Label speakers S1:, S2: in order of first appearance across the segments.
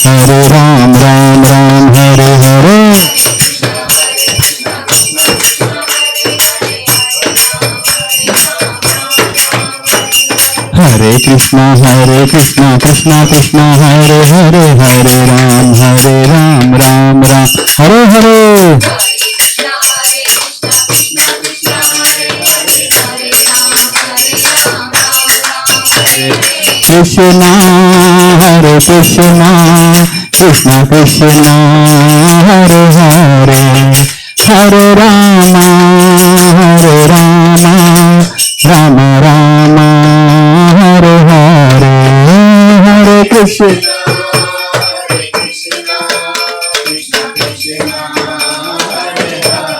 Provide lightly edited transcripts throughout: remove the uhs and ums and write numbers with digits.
S1: Hare Ram, Ram Ram, Hare Hare. Hare Krishna, Krishna Krishna, Hare Hare, Hare Ram, Ram Ram, Hare Hare. Krishna, Hare Krishna, Krishna Krishna, Hare Hare, Hare Rama, Rama Rama, Hare Hare, Hare Krishna, Krishna Krishna, Hare Hare,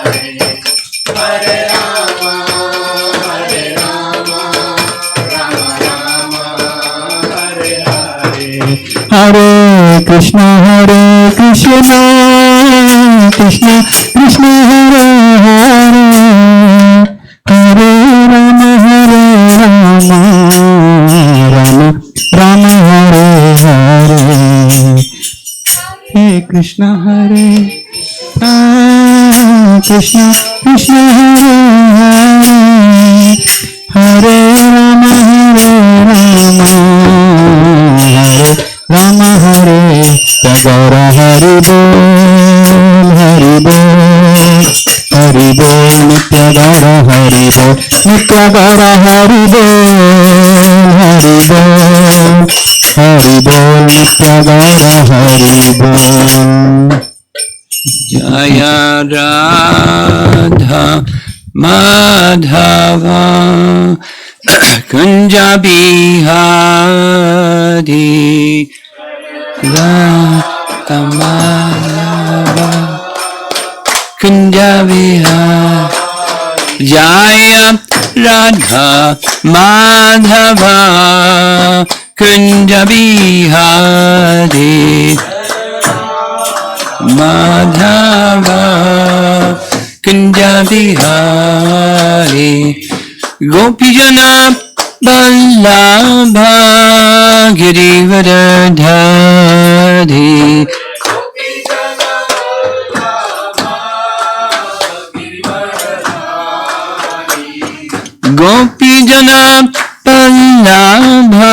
S1: Hare Rama, Hare Krishna, Krishna Krishna, Hare Hare, Hare Rama, Rama Hare Hare. Hare Krishna, Hare Krishna Krishna Hare Rama Hare Rama Hare Rama Hare Hari Bol Nitya Gara Hari Bol Nitya Gara Hari Bol Nitya Gara Hari Bol
S2: Jaya Radha Madhava Kunja Bihari Radha Madhava Kunja Bihari Jaya Radha Madhava Kunja Bihari Madhava Kunja Bihari Gopijana Vallabha Girivardhari Gopijana Vallabha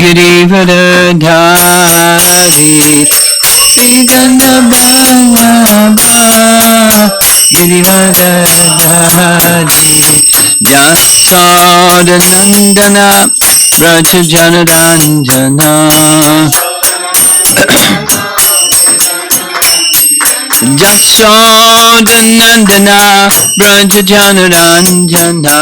S2: Girivardhari Gopijana Vallabha Girivardhari Jasoda Nandana Braja Janaranjana Jasoda Nandana Braja Janaranjana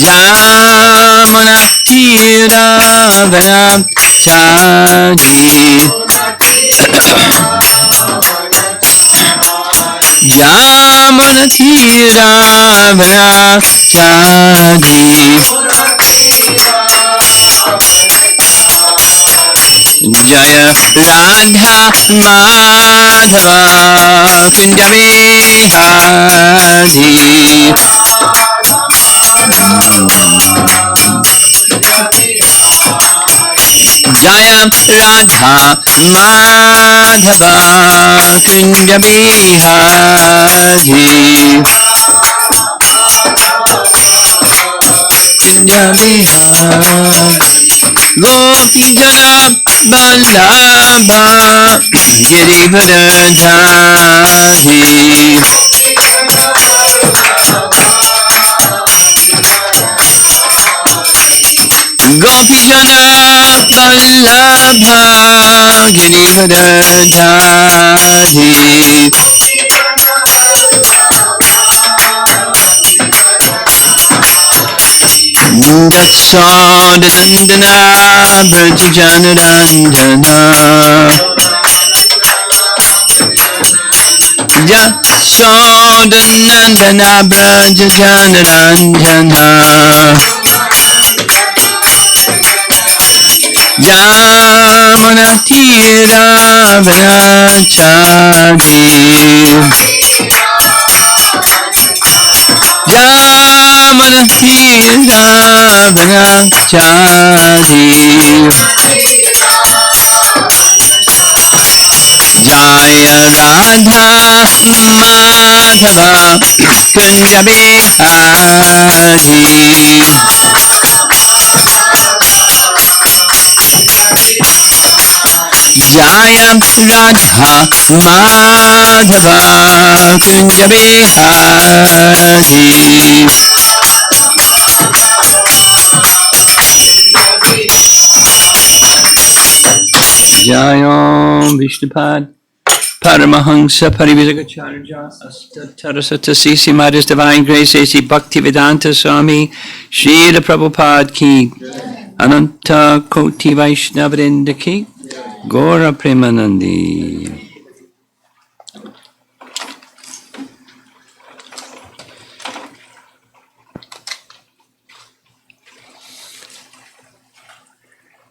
S2: Jamana Tiravana Chadi Jamana Tiravana Chadi Jaya Radha Madhava Kunja Bihari Jaya Radha Madhava Kunja Bihari Kunja Bihari Gopijana Vallabha Girivardhari Gopijana Vallabha Girivardhari Jasoda Nandana Braja Janaranjana Jasoda Nandana Braja Janaranjana Jamana Tiravana Chadi Jamana Tiravana Chadi Jaya Radha Madhava Kunja Bihari Jaya Radha Madhava Kunja Bihari Jayam Vishnupad Paramahansa Parivitagacharya Astatarasata Sisi Madhus Divine Grace A.C. Bhaktivedanta Swami Srila Prabhupada Ki Ananta Koti Vaishnavrinda Ki Gora Premanandi.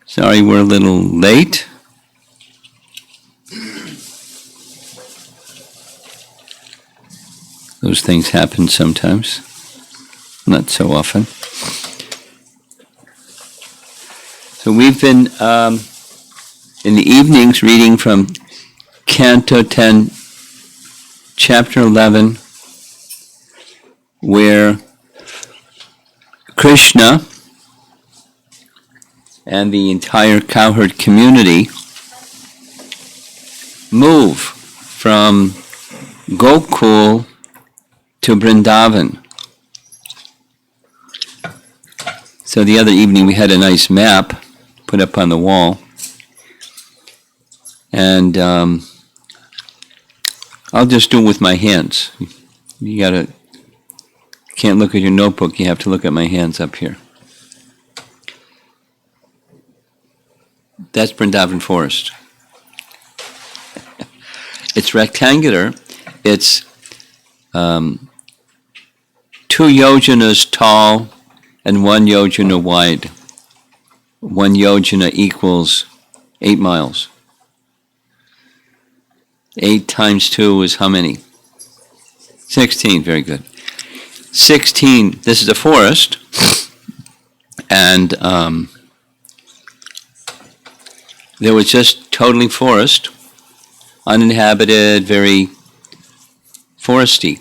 S2: Sorry, we're a little late. Those things happen sometimes, not so often. So we've been In the evenings, reading from Canto 10, Chapter 11, where Kṛṣṇa and the entire cowherd community move from Gokul to Vrindavan. So the other evening we had a nice map put up on the wall, and I'll just do it with my hands. You can't look at your notebook, you have to look at my hands up here. That's Vrindavan Forest. It's rectangular. It's 2 yojanas tall and 1 yojana wide. 1 yojana equals 8 miles. 8 times 2 is how many? 16, very good. 16, this is a forest, and there was just totally forest, uninhabited, very foresty.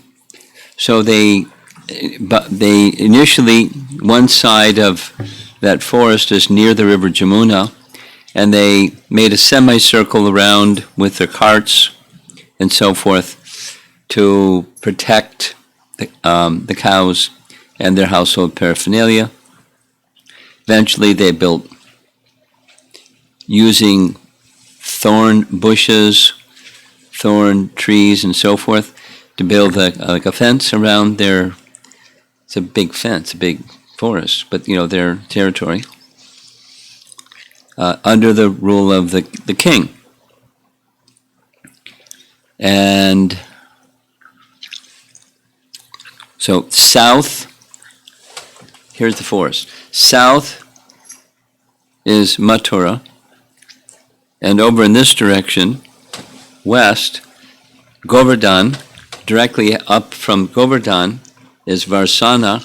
S2: So they initially, one side of that forest is near the river Jamuna, and they made a semicircle around with their carts and so forth to protect the cows and their household paraphernalia. Eventually they built, using thorn bushes, thorn trees and so forth, to build like a fence around their, it's a big fence, a big forest, but their territory, under the rule of the king. And so south, here's the forest. South is Mathura, and over in this direction, west, Govardhan. Directly up from Govardhan is Varsana.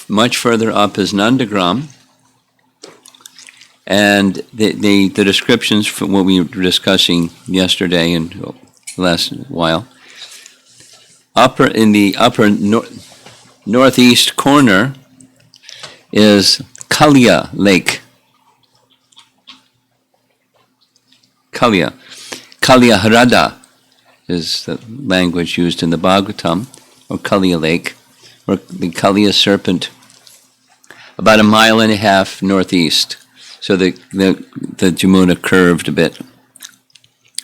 S2: Much further up is Nandagram. And the descriptions from what we were discussing yesterday and last while, in the upper northeast corner is Kalya Lake. Kalya Hrada is the language used in the Bhagavatam, or Kalya Lake, or the Kalya serpent, about 1.5 miles northeast. So the Jamuna curved a bit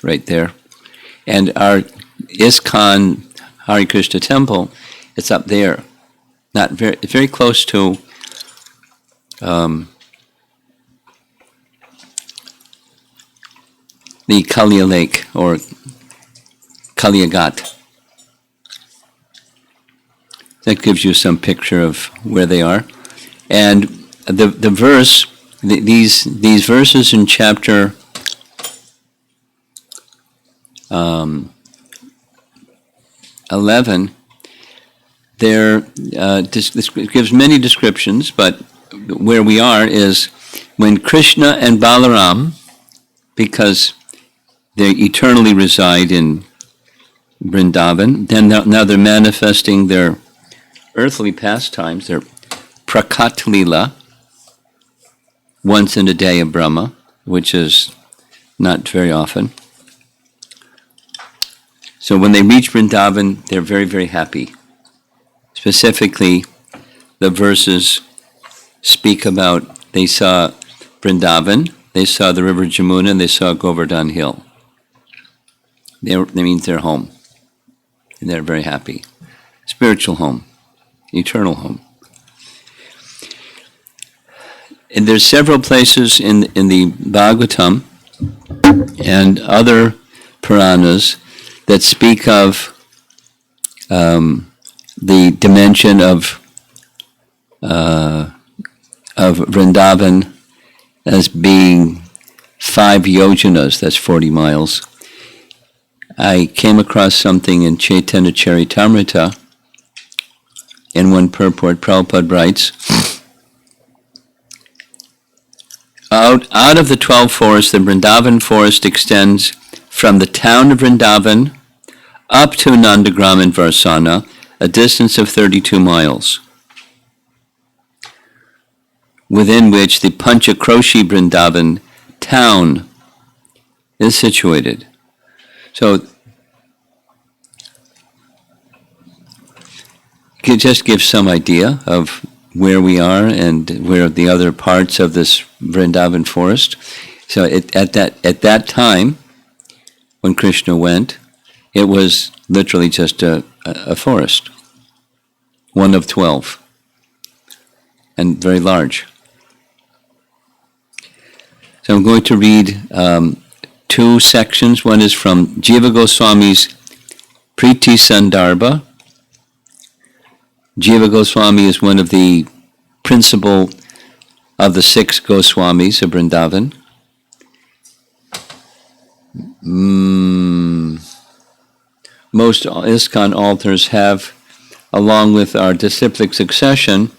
S2: right there. And our ISKCON Hare Krishna temple, it's up there. Not very close to the Kalya Lake, or Kalya Ghat. That gives you some picture of where they are. And the verse, these verses in chapter 11, this gives many descriptions, but where we are is when Kṛṣṇa and Balaram, because they eternally reside in Vrindavan, then now they're manifesting their earthly pastimes, their Prakat Lila, once in a day of Brahma, which is not very often. So when they reach Vrindavan, they're very, very happy. Specifically, the verses speak about they saw Vrindavan, they saw the river Jamuna, and they saw Govardhan Hill. That means they're home. And they're very happy. Spiritual home, eternal home. And there's several places in the Bhagavatam and other Puranas that speak of the dimension of Vrindavan as being 5 yojanas, that's 40 miles. I came across something in Chaitanya Charitamrita, in one purport, Prabhupada writes, out of the 12 forests, the Vrindavan forest extends from the town of Vrindavan up to Nandagram in Varsana, a distance of 32 miles, within which the Panchakroshi Vrindavan town is situated. So, it just gives some idea of where we are and where the other parts of this Vrindavan forest. So at that time, when Kṛṣṇa went, it was literally just a forest, one of 12, and very large. So I'm going to read two sections. One is from Jiva Goswami's Priti Sandarbha. Jiva Goswami is one of the principal of the 6 Goswamis of Vrindavan. Most ISKCON altars have, along with our disciplic succession,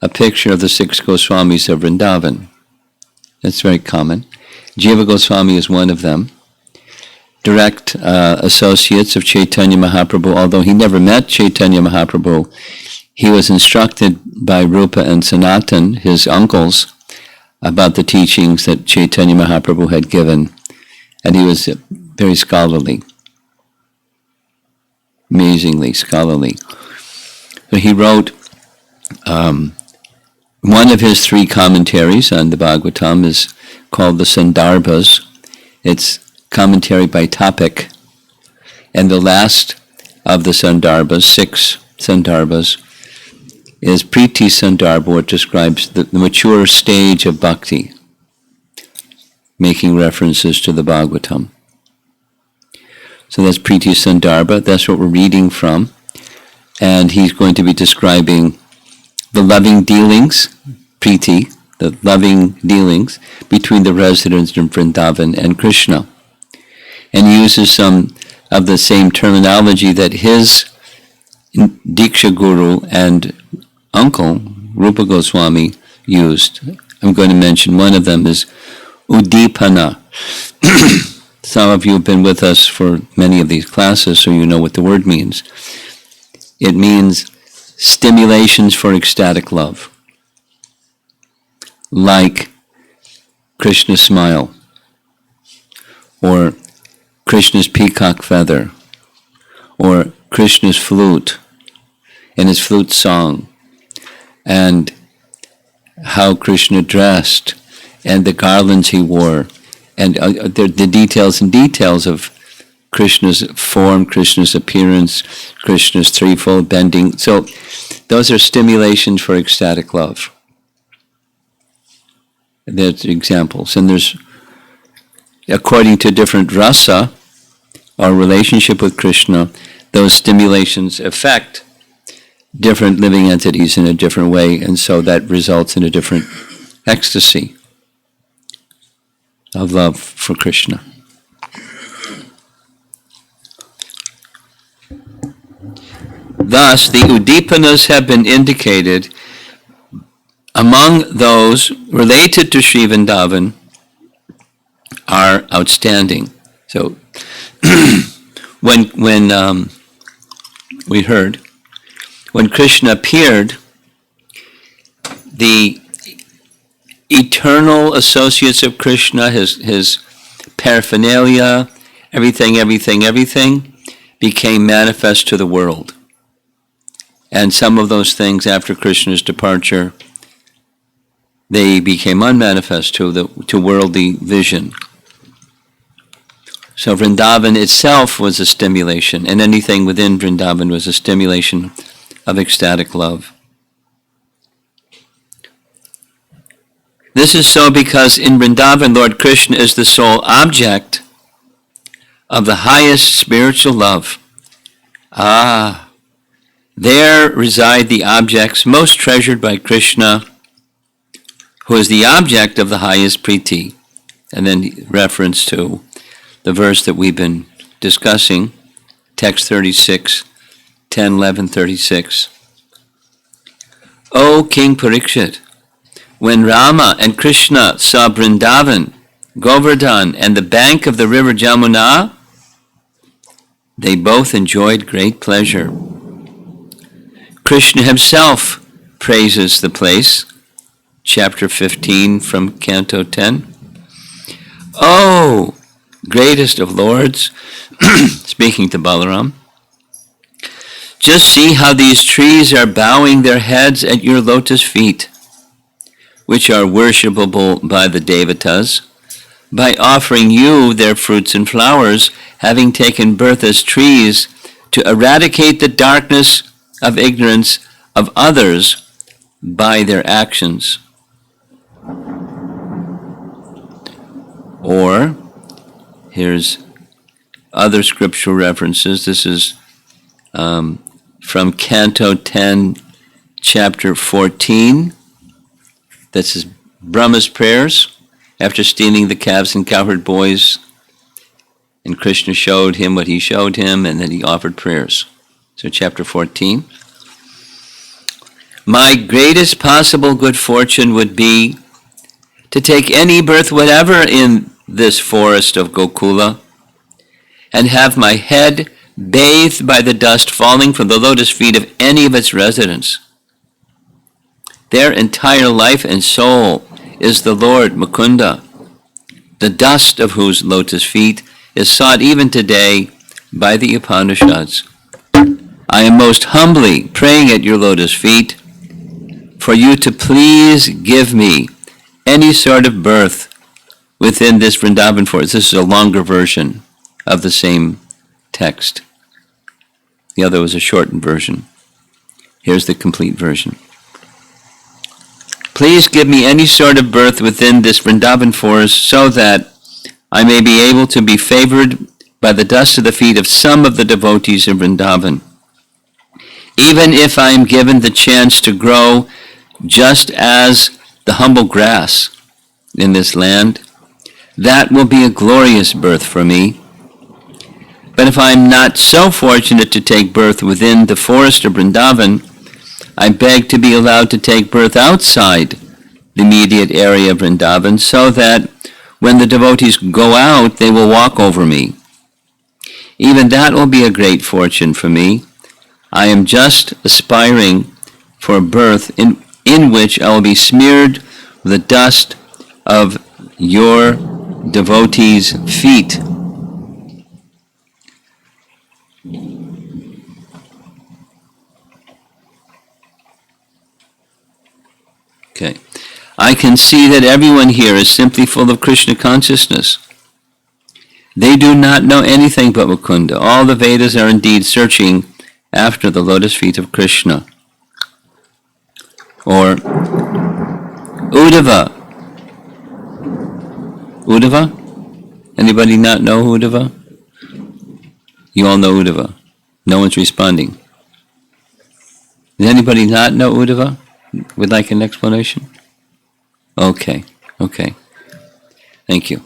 S2: a picture of the 6 Goswamis of Vrindavan. That's very common. Jiva Goswami is one of them. Direct associates of Chaitanya Mahaprabhu, although he never met Chaitanya Mahaprabhu, he was instructed by Rupa and Sanatan, his uncles, about the teachings that Chaitanya Mahaprabhu had given, and he was very scholarly, amazingly scholarly. So he wrote one of his 3 commentaries on the Bhagavatam is called the Sandarbhas. It's commentary by topic, and the last of the Sandarbhas, 6 Sandarbhas, is Priti Sandarbha, which describes the mature stage of bhakti, making references to the Bhagavatam. So that's Priti Sandarbha, that's what we're reading from, and he's going to be describing the loving dealings, Priti, the loving dealings between the residents of Vrindavan and Kṛṣṇa, and uses some of the same terminology that his Diksha Guru and uncle, Rupa Goswami, used. I'm going to mention one of them is Udipana. Some of you have been with us for many of these classes, so you know what the word means. It means stimulations for ecstatic love, like Krishna's smile, or Krishna's peacock feather, or Krishna's flute and his flute song, and how Krishna dressed, and the garlands he wore, and the details and details of Krishna's form, Krishna's appearance, Krishna's threefold bending. So those are stimulations for ecstatic love. There's examples. And there's, according to different rasa, our relationship with Krishna, those stimulations affect different living entities in a different way, and so that results in a different ecstasy of love for Krishna. Thus, the Udipanas have been indicated among those related to Sri Vrindavan are outstanding. So, when we heard, when Krishna appeared, the eternal associates of Krishna, his paraphernalia, everything, became manifest to the world. And some of those things after Krishna's departure, they became unmanifest to worldly vision. So Vrindavan itself was a stimulation, and anything within Vrindavan was a stimulation of ecstatic love. This is so because in Vrindavan, Lord Krishna is the sole object of the highest spiritual love. There reside the objects most treasured by Krishna, who is the object of the highest priti. And then reference to the verse that we've been discussing, text 36, 10, 11, 36. O King Parikshit, When Rama and Kṛṣṇa saw Vrindavan, Govardhan, and the bank of the river Jamuna, they both enjoyed great pleasure. Kṛṣṇa himself praises the place. Chapter 15 from Canto 10. Oh, greatest of lords, speaking to Balaram, just see how these trees are bowing their heads at your lotus feet, which are worshipable by the Devatas, by offering you their fruits and flowers, having taken birth as trees to eradicate the darkness of ignorance of others by their actions. Or, here's other scriptural references. This is from Canto 10, Chapter 14. This is Brahma's prayers after stealing the calves and cowherd boys. And Kṛṣṇa showed him what he showed him, and then he offered prayers. So chapter 14. My greatest possible good fortune would be to take any birth whatever in this forest of Gokula, and have my head bathed by the dust falling from the lotus feet of any of its residents. Their entire life and soul is the Lord Mukunda, the dust of whose lotus feet is sought even today by the Upanishads. I am most humbly praying at your lotus feet for you to please give me any sort of birth within this Vrindavan forest. This is a longer version of the same text. The other was a shortened version. Here's the complete version. Please give me any sort of birth within this Vrindavan forest so that I may be able to be favored by the dust of the feet of some of the devotees of Vrindavan. Even if I am given the chance to grow just as the humble grass in this land, that will be a glorious birth for me. But if I am not so fortunate to take birth within the forest of Vrindavan, I beg to be allowed to take birth outside the immediate area of Vrindavan, so that when the devotees go out, they will walk over me. Even that will be a great fortune for me. I am just aspiring for a birth in which I will be smeared with the dust of your devotees' feet. Okay. I can see that everyone here is simply full of Kṛṣṇa consciousness. They do not know anything but Mukunda. All the Vedas are indeed searching after the lotus feet of Kṛṣṇa. Or Uddhava. Uddhava? Anybody not know Uddhava? You all know Uddhava. No one's responding. Does anybody not know Uddhava? Would like an explanation? Okay. Thank you.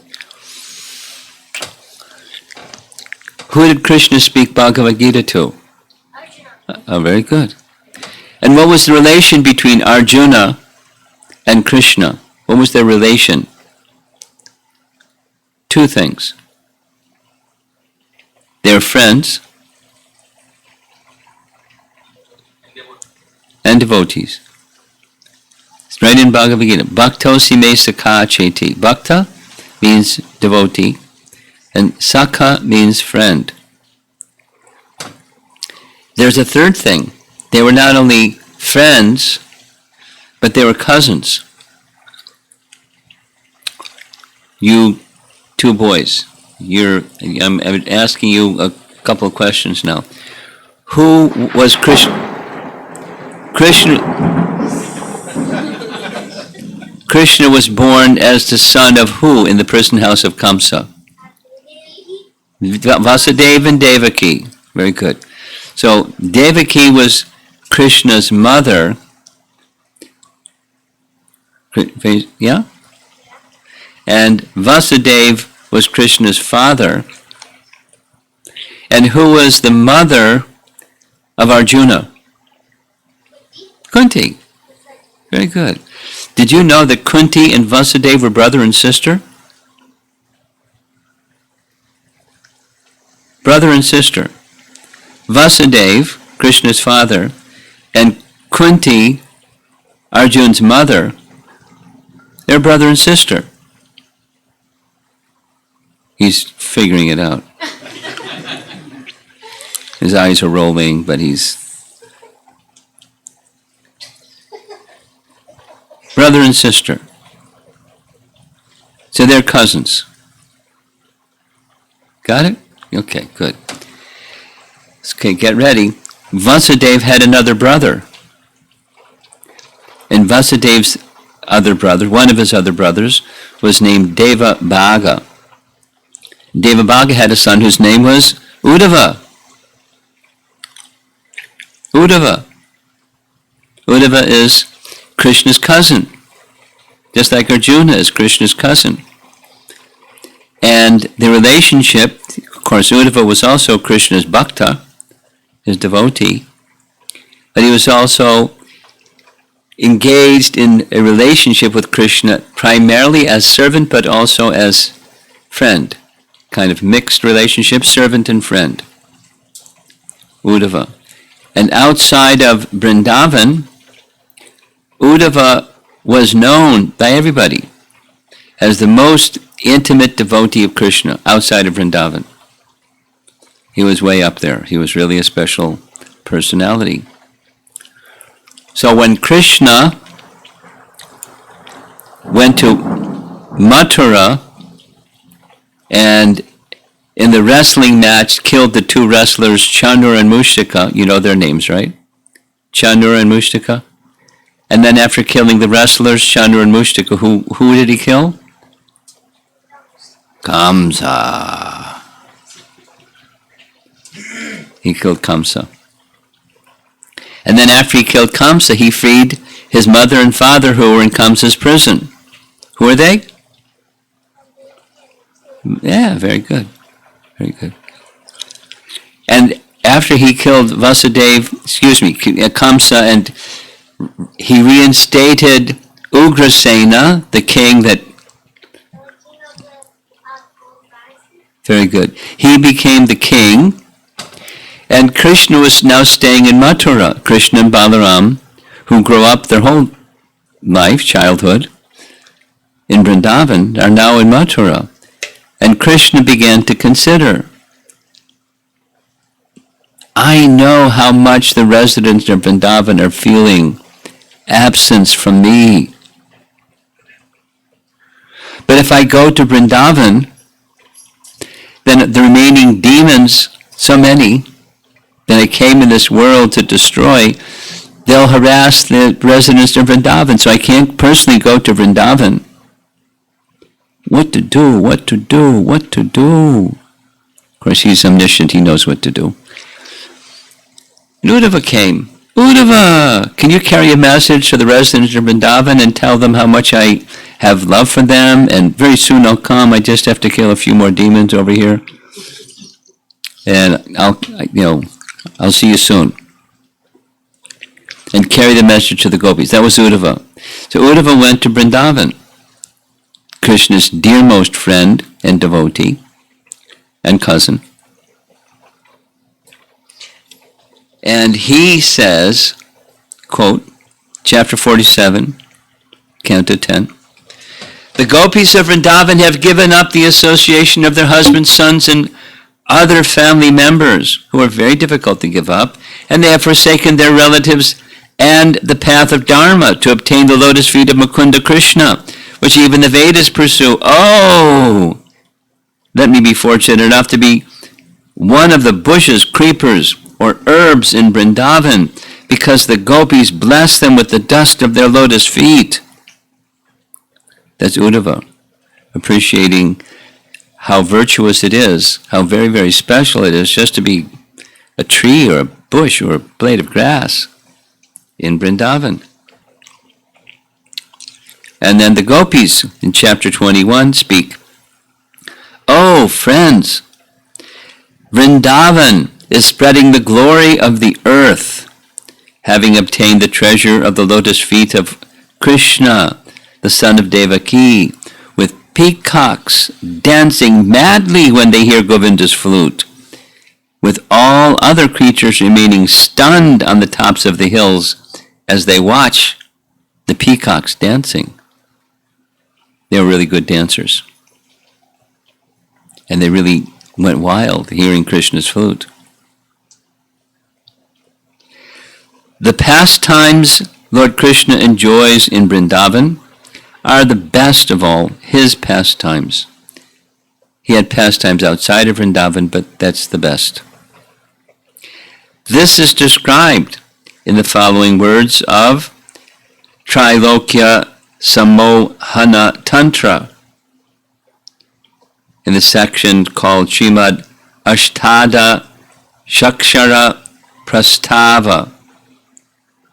S2: Who did Kṛṣṇa speak Bhagavad Gita to? Arjuna. Oh, very good. And what was the relation between Arjuna and Kṛṣṇa? What was their relation? Two things. They're friends and devotees. It's right in Bhagavad Gita. Bhaktosi me sakha cheti. Bhakta means devotee, and sakha means friend. There's a third thing. They were not only friends, but they were cousins. You two boys, I'm asking you a couple of questions now. Who was Kṛṣṇa? Kṛṣṇa was born as the son of who in the prison house of Kamsa? Vasudeva and Devaki. Very good. So Devaki was Kṛṣṇa's mother. Yeah? And Vasudeva was Kṛṣṇa's father. And who was the mother of Arjuna? Kunti. Very good. Did you know that Kunti and Vasudeva were brother and sister? Brother and sister. Vasudeva, Krishna's father, and Kunti, Arjun's mother, they're brother and sister. He's figuring it out. His eyes are rolling, but he's brother and sister. So they're cousins. Got it? Okay, good. Okay, get ready. Vasudeva had another brother. And Vasudeva's other brother, one of his other brothers, was named Devabhaga. Devabhaga had a son whose name was Uddhava. Uddhava. Uddhava is Krishna's cousin, just like Arjuna is Krishna's cousin. And the relationship, of course, Uddhava was also Krishna's bhakta, his devotee, but he was also engaged in a relationship with Krishna primarily as servant but also as friend, kind of mixed relationship, servant and friend, Uddhava. And outside of Vrindavan, Uddhava was known by everybody as the most intimate devotee of Krishna outside of Vrindavan. He was way up there. He was really a special personality. So when Kṛṣṇa went to Mathura and in the wrestling match killed the two wrestlers Chanur and Mushtika, you know their names, right? Chanur and Mushtika. And then after killing the wrestlers Chanur and Mushtika, who did he kill? Kamsa. He killed Kamsa. And then after he killed Kamsa, he freed his mother and father who were in Kamsa's prison. Who are they? Yeah, very good. Very good. And after he killed Kamsa, and he reinstated Ugrasena, the king that... Very good. He became the king, and Krishna was now staying in Mathura. Krishna and Balaram, who grew up their whole life, childhood, in Vrindavan, are now in Mathura. And Krishna began to consider, I know how much the residents of Vrindavan are feeling absence from me. But if I go to Vrindavan, then the remaining demons, so many, that I came in this world to destroy, they'll harass the residents of Vrindavan, so I can't personally go to Vrindavan. What to do, what to do, what to do? Of course, he's omniscient, he knows what to do. And Uddhava came. Uddhava, can you carry a message to the residents of Vrindavan and tell them how much I have love for them, and very soon I'll come, I just have to kill a few more demons over here. And I'll see you soon. And carry the message to the gopis. That was Uddhava. So Uddhava went to Vrindavan, Krishna's dearmost friend and devotee and cousin. And he says, quote, chapter 47, canto 10, the gopis of Vrindavan have given up the association of their husbands, sons, and other family members who are very difficult to give up, and they have forsaken their relatives and the path of Dharma to obtain the lotus feet of Mukunda Kṛṣṇa, which even the Vedas pursue. Oh, let me be fortunate enough to be one of the bushes, creepers, or herbs in Vrindavan, because the gopis bless them with the dust of their lotus feet. That's Uddhava, appreciating how virtuous it is, how very, very special it is just to be a tree or a bush or a blade of grass in Vrindavan. And then the gopis in chapter 21 speak, oh, friends, Vrindavan is spreading the glory of the earth, having obtained the treasure of the lotus feet of Kṛṣṇa, the son of Devaki, with peacocks dancing madly when they hear Govinda's flute, with all other creatures remaining stunned on the tops of the hills as they watch the peacocks dancing. They were really good dancers. And they really went wild hearing Krishna's flute. The pastimes Lord Kṛṣṇa enjoys in Vrindavan are the best of all his pastimes. He had pastimes outside of Vrindavan, but that's the best. This is described in the following words of Trilokya Samohana Tantra, in the section called Srimad Ashtada Shakshara Prastava.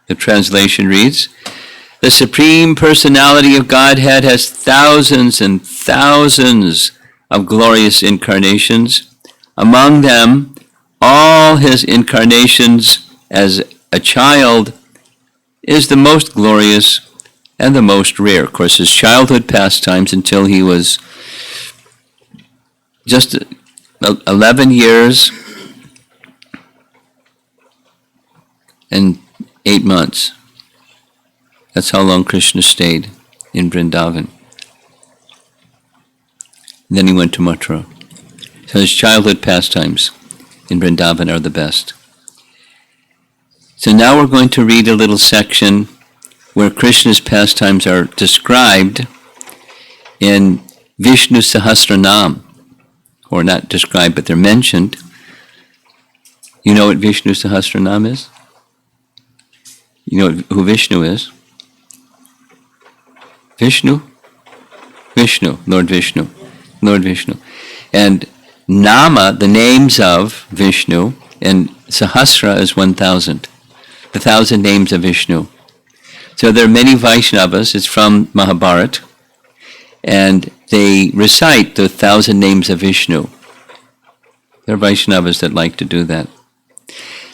S2: The translation reads, the Supreme Personality of Godhead has thousands and thousands of glorious incarnations. Among them, all his incarnations as a child is the most glorious and the most rare. Of course, his childhood pastimes until he was just 11 years and 8 months. That's how long Krishna stayed in Vrindavan. Then he went to Mathura. So his childhood pastimes in Vrindavan are the best. So now we're going to read a little section where Krishna's pastimes are described in Vishnu Sahasranam, or not described, but they're mentioned. You know what Vishnu Sahasranam is? You know who Vishnu is? Vishnu? Vishnu, Lord Vishnu. Lord Vishnu. And Nama, the names of Vishnu, and Sahasra is 1,000. The 1,000 names of Vishnu. So there are many Vaishnavas, it's from Mahabharata, and they recite the 1,000 names of Vishnu. There are Vaishnavas that like to do that.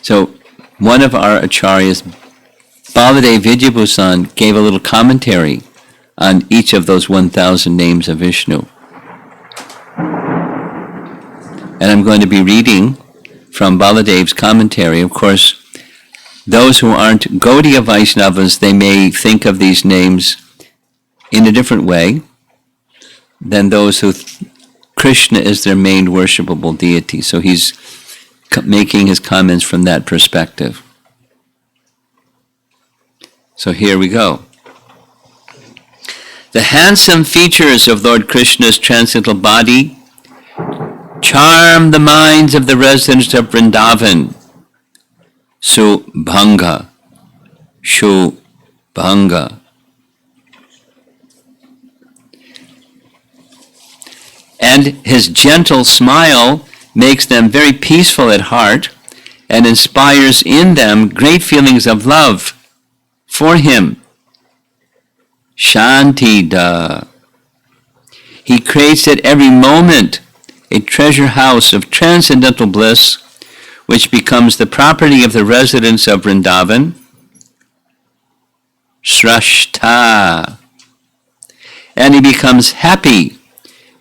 S2: So one of our acharyas, Baladev Vidyabhusan, gave a little commentary on each of those 1,000 names of Vishnu. And I'm going to be reading from Baladev's commentary. Of course, those who aren't Gaudiya Vaishnavas, they may think of these names in a different way than those who Krishna is their main worshipable deity. So he's making his comments from that perspective. So here we go. The handsome features of Lord Krishna's transcendental body charm the minds of the residents of Vrindavan. Subhanga. Shubhanga. And his gentle smile makes them very peaceful at heart and inspires in them great feelings of love for him. Shantida. He creates at every moment a treasure house of transcendental bliss, which becomes the property of the residents of Vrindavan. Srashta. And he becomes happy,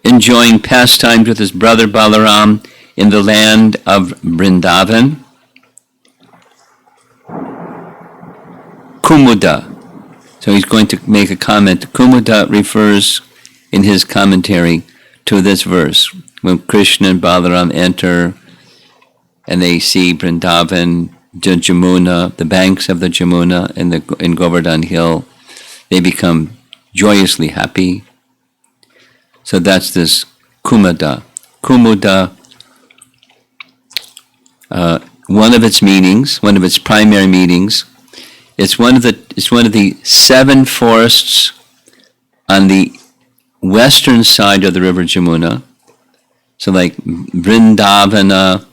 S2: enjoying pastimes with his brother Balaram in the land of Vrindavan. Kumuda. So he's going to make a comment. Kumuda refers in his commentary to this verse. When Krishna and Balaram enter and they see Vrindavan, the Jamuna, the banks of the Jamuna in Govardhan Hill, they become joyously happy. So that's this Kumuda. Kumuda, one of its meanings, one of its primary meanings, it's one of the 7 forests on the western side of the river Jamuna. So like Vrindavana,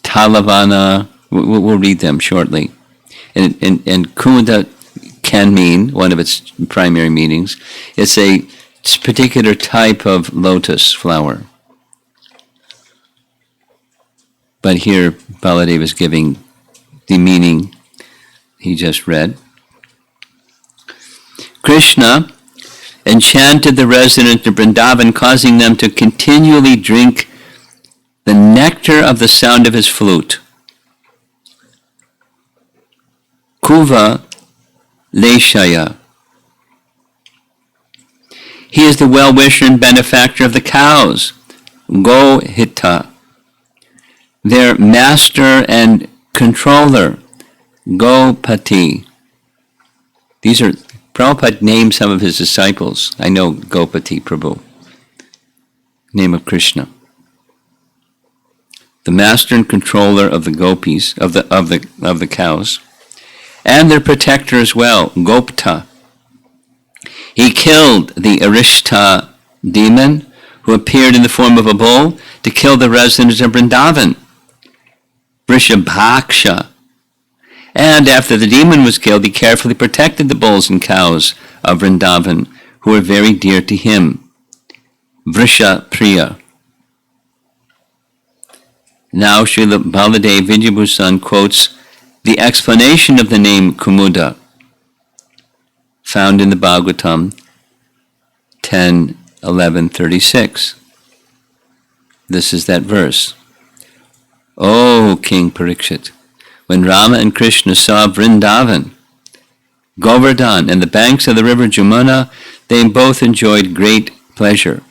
S2: Talavana, we'll read them shortly. And Kumuda can mean, one of its primary meanings, it's a particular type of lotus flower. But here Baladev is giving the meaning he just read. Kṛṣṇa enchanted the residents of Vrindavan, causing them to continually drink the nectar of the sound of his flute. Kuva Leshaya. He is the well-wisher and benefactor of the cows, Gohita. Their master and controller, Gopati. These are, Prabhupada named some of his disciples. I know Gopati Prabhu, name of Kṛṣṇa. The master and controller of the gopis, of the cows, and their protector as well, Gopta. He killed the Arishta demon who appeared in the form of a bull to kill the residents of Vrindavan, Vrishabhaksha. And after the demon was killed, he carefully protected the bulls and cows of Vrindavan, who were very dear to him, Vrishapriya. Now Srila Baladev Vidyabhusan quotes the explanation of the name Kumuda, found in the Bhagavatam 10:11-36. This is that verse. O King Parikshit, when Rama and Krishna saw Vrindavan, Govardhan, and the banks of the river Jamuna, they both enjoyed great pleasure.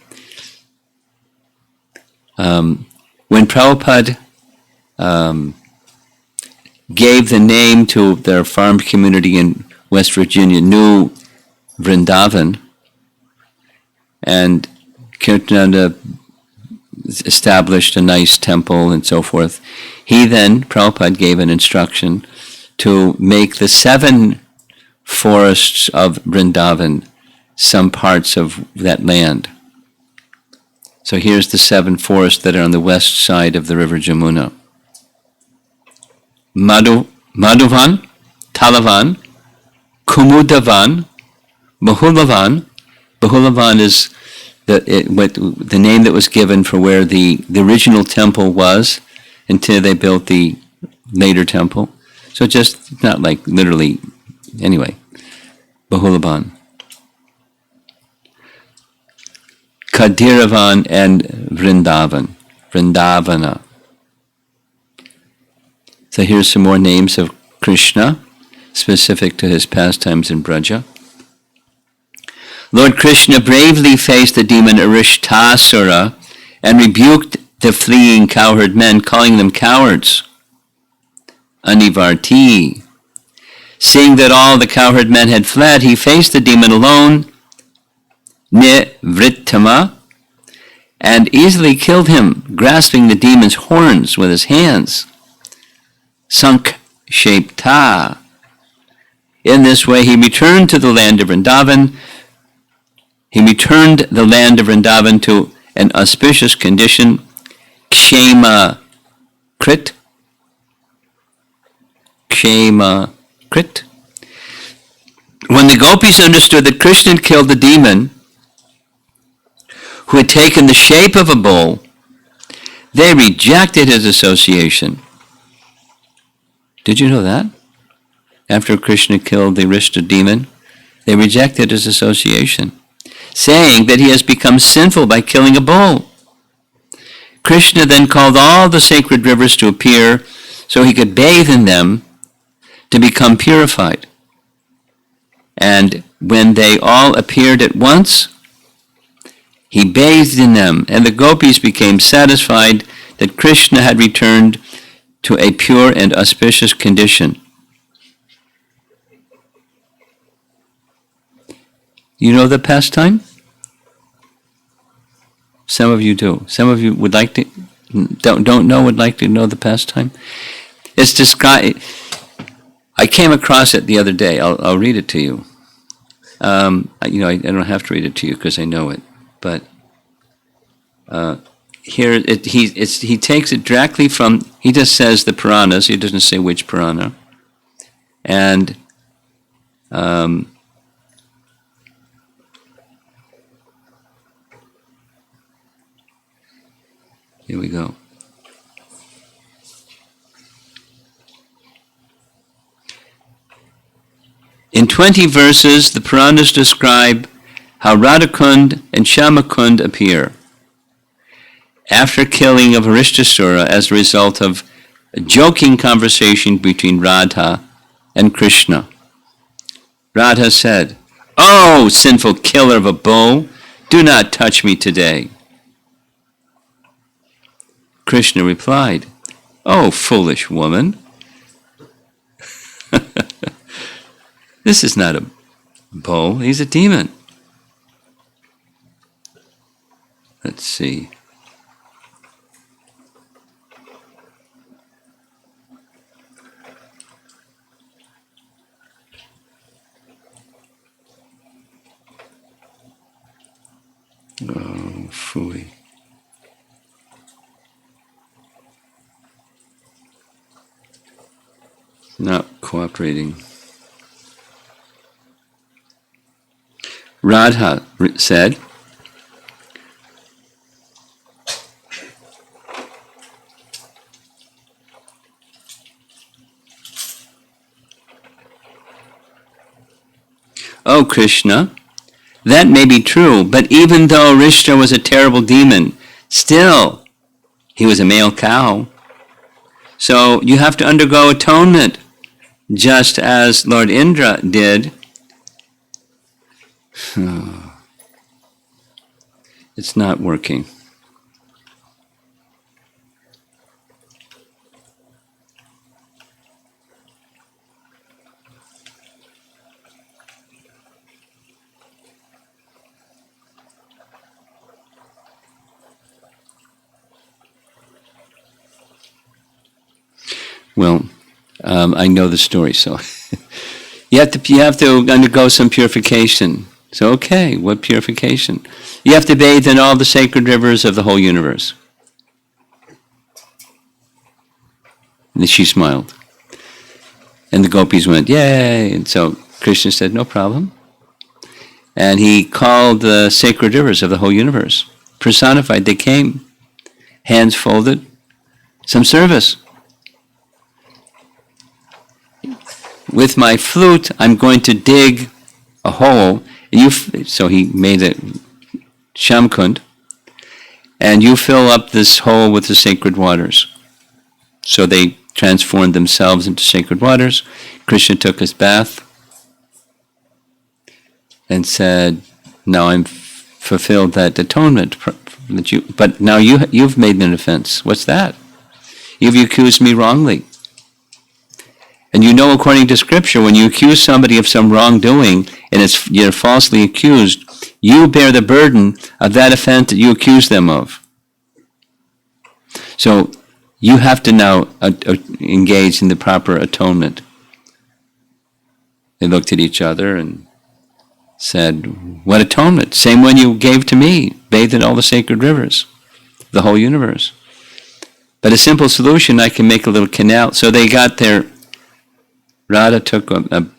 S2: When Prabhupada gave the name to their farm community in West Virginia, New Vrindavan, and Kirtananda established a nice temple and so forth, Prabhupada gave an instruction to make the 7 forests of Vrindavan some parts of that land. So here's the 7 forests that are on the west side of the river Jamuna. Madhuvan, Talavan, Kumudavan, Bahulavan. Bahulavan is the name that was given for where the original temple was until they built the later temple. So just not like literally, anyway. Bahulavan. Kadiravan and Vrindavana. So here's some more names of Kṛṣṇa, specific to his pastimes in Braja. Lord Kṛṣṇa bravely faced the demon Arishtasura and rebuked the fleeing cowherd men, calling them cowards. Anivarti. Seeing that all the cowherd men had fled, he faced the demon alone, Nivrittama, and easily killed him, grasping the demon's horns with his hands. Sankshepta. In this way, he returned to the land of Vrindavan. He returned the land of Vrindavan to an auspicious condition, Kshema Krit. Kshema Krit. When the gopis understood that Krishna had killed the demon, who had taken the shape of a bull, they rejected his association. Did you know that? After Krishna killed the Arishta demon, they rejected his association, saying that he has become sinful by killing a bull. Krishna then called all the sacred rivers to appear so he could bathe in them to become purified. And when they all appeared at once, he bathed in them, and the gopis became satisfied that Krishna had returned to a pure and auspicious condition. You know the pastime? Some of you do. Some of you would like to, don't know, would like to know the pastime. It's described. I came across it the other day. I'll read it to you. I don't have to read it to you because I know it. But here he takes it directly from. He just says the Puranas. He doesn't say which Purana. And here we go. In 20 verses, the Puranas describe how Radhakund and Shyamakund appear after killing of Haristasura as a result of a joking conversation between Radha and Kṛṣṇa. Radha said, "Oh, sinful killer of a bull, do not touch me today." Kṛṣṇa replied, "Oh, foolish woman, this is not a bull, he's a demon." Let's see. Oh, phooey. Not cooperating. Radha said, "Oh, Kṛṣṇa, that may be true, but even though Rishta was a terrible demon, still, he was a male cow. So you have to undergo atonement, just as Lord Indra did." It's not working. Well, I know the story, so you have to undergo some purification. So, okay, what purification? You have to bathe in all the sacred rivers of the whole universe. And she smiled. And the gopis went, "Yay!" And so Krishna said, "No problem." And he called the sacred rivers of the whole universe. Personified, they came, hands folded, some service. "With my flute, I'm going to dig a hole." And so he made a Shamkund, and you fill up this hole with the sacred waters. So they transformed themselves into sacred waters. Krishna took his bath and said, "Now I'm fulfilled that atonement that you. But now you've made an offense. What's that? You've accused me wrongly." And you know, according to Scripture, when you accuse somebody of some wrongdoing and you're falsely accused, you bear the burden of that offense that you accuse them of. So you have to now engage in the proper atonement. They looked at each other and said, "What atonement? Same one you gave to me, bathed in all the sacred rivers, the whole universe. But a simple solution, I can make a little canal." So they got their Radha took an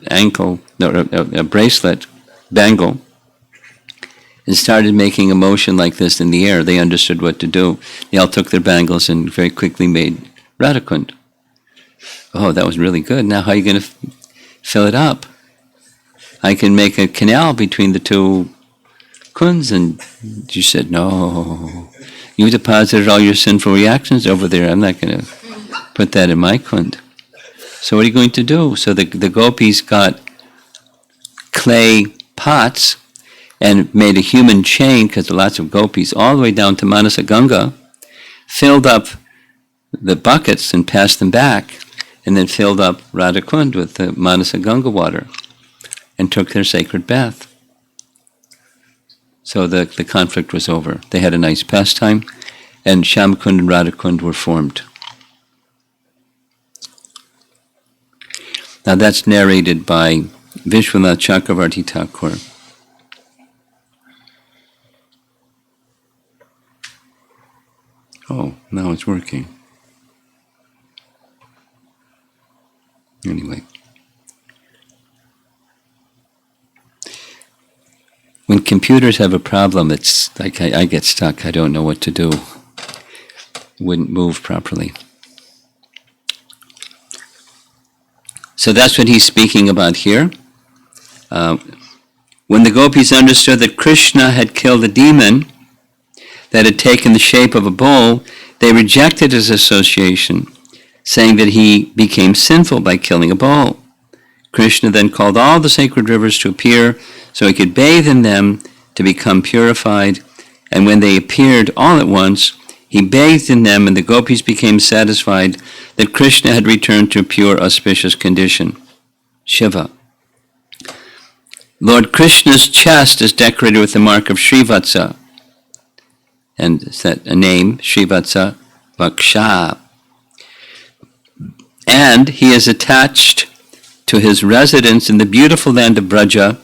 S2: ankle, a bracelet, bangle, and started making a motion like this in the air. They understood what to do. They all took their bangles and very quickly made Radhakund. "Oh, that was really good. Now how are you going to fill it up?" "I can make a canal between the two kunds." And she said, "No, you deposited all your sinful reactions over there. I'm not going to put that in my kund. So what are you going to do?" So the gopis got clay pots and made a human chain, because there are lots of gopis, all the way down to Manasa Ganga, filled up the buckets and passed them back, and then filled up Radhakund with the Manasa Ganga water and took their sacred bath. So the conflict was over. They had a nice pastime, and Shyamakund and Radhakund were formed. Now that's narrated by Vishwanath Chakravarti Thakur. Oh, now it's working. Anyway. When computers have a problem, it's like I get stuck. I don't know what to do. It wouldn't move properly. So that's what he's speaking about here. When the gopis understood that Kṛṣṇa had killed a demon that had taken the shape of a bull, they rejected his association, saying that he became sinful by killing a bull. Kṛṣṇa then called all the sacred rivers to appear so he could bathe in them to become purified, and when they appeared all at once, he bathed in them, and the gopis became satisfied that Kṛṣṇa had returned to a pure, auspicious condition. Shiva. Lord Kṛṣṇa's chest is decorated with the mark of Srivatsa, and it's that a name, Srivatsa Vaksha. And he is attached to his residence in the beautiful land of Braja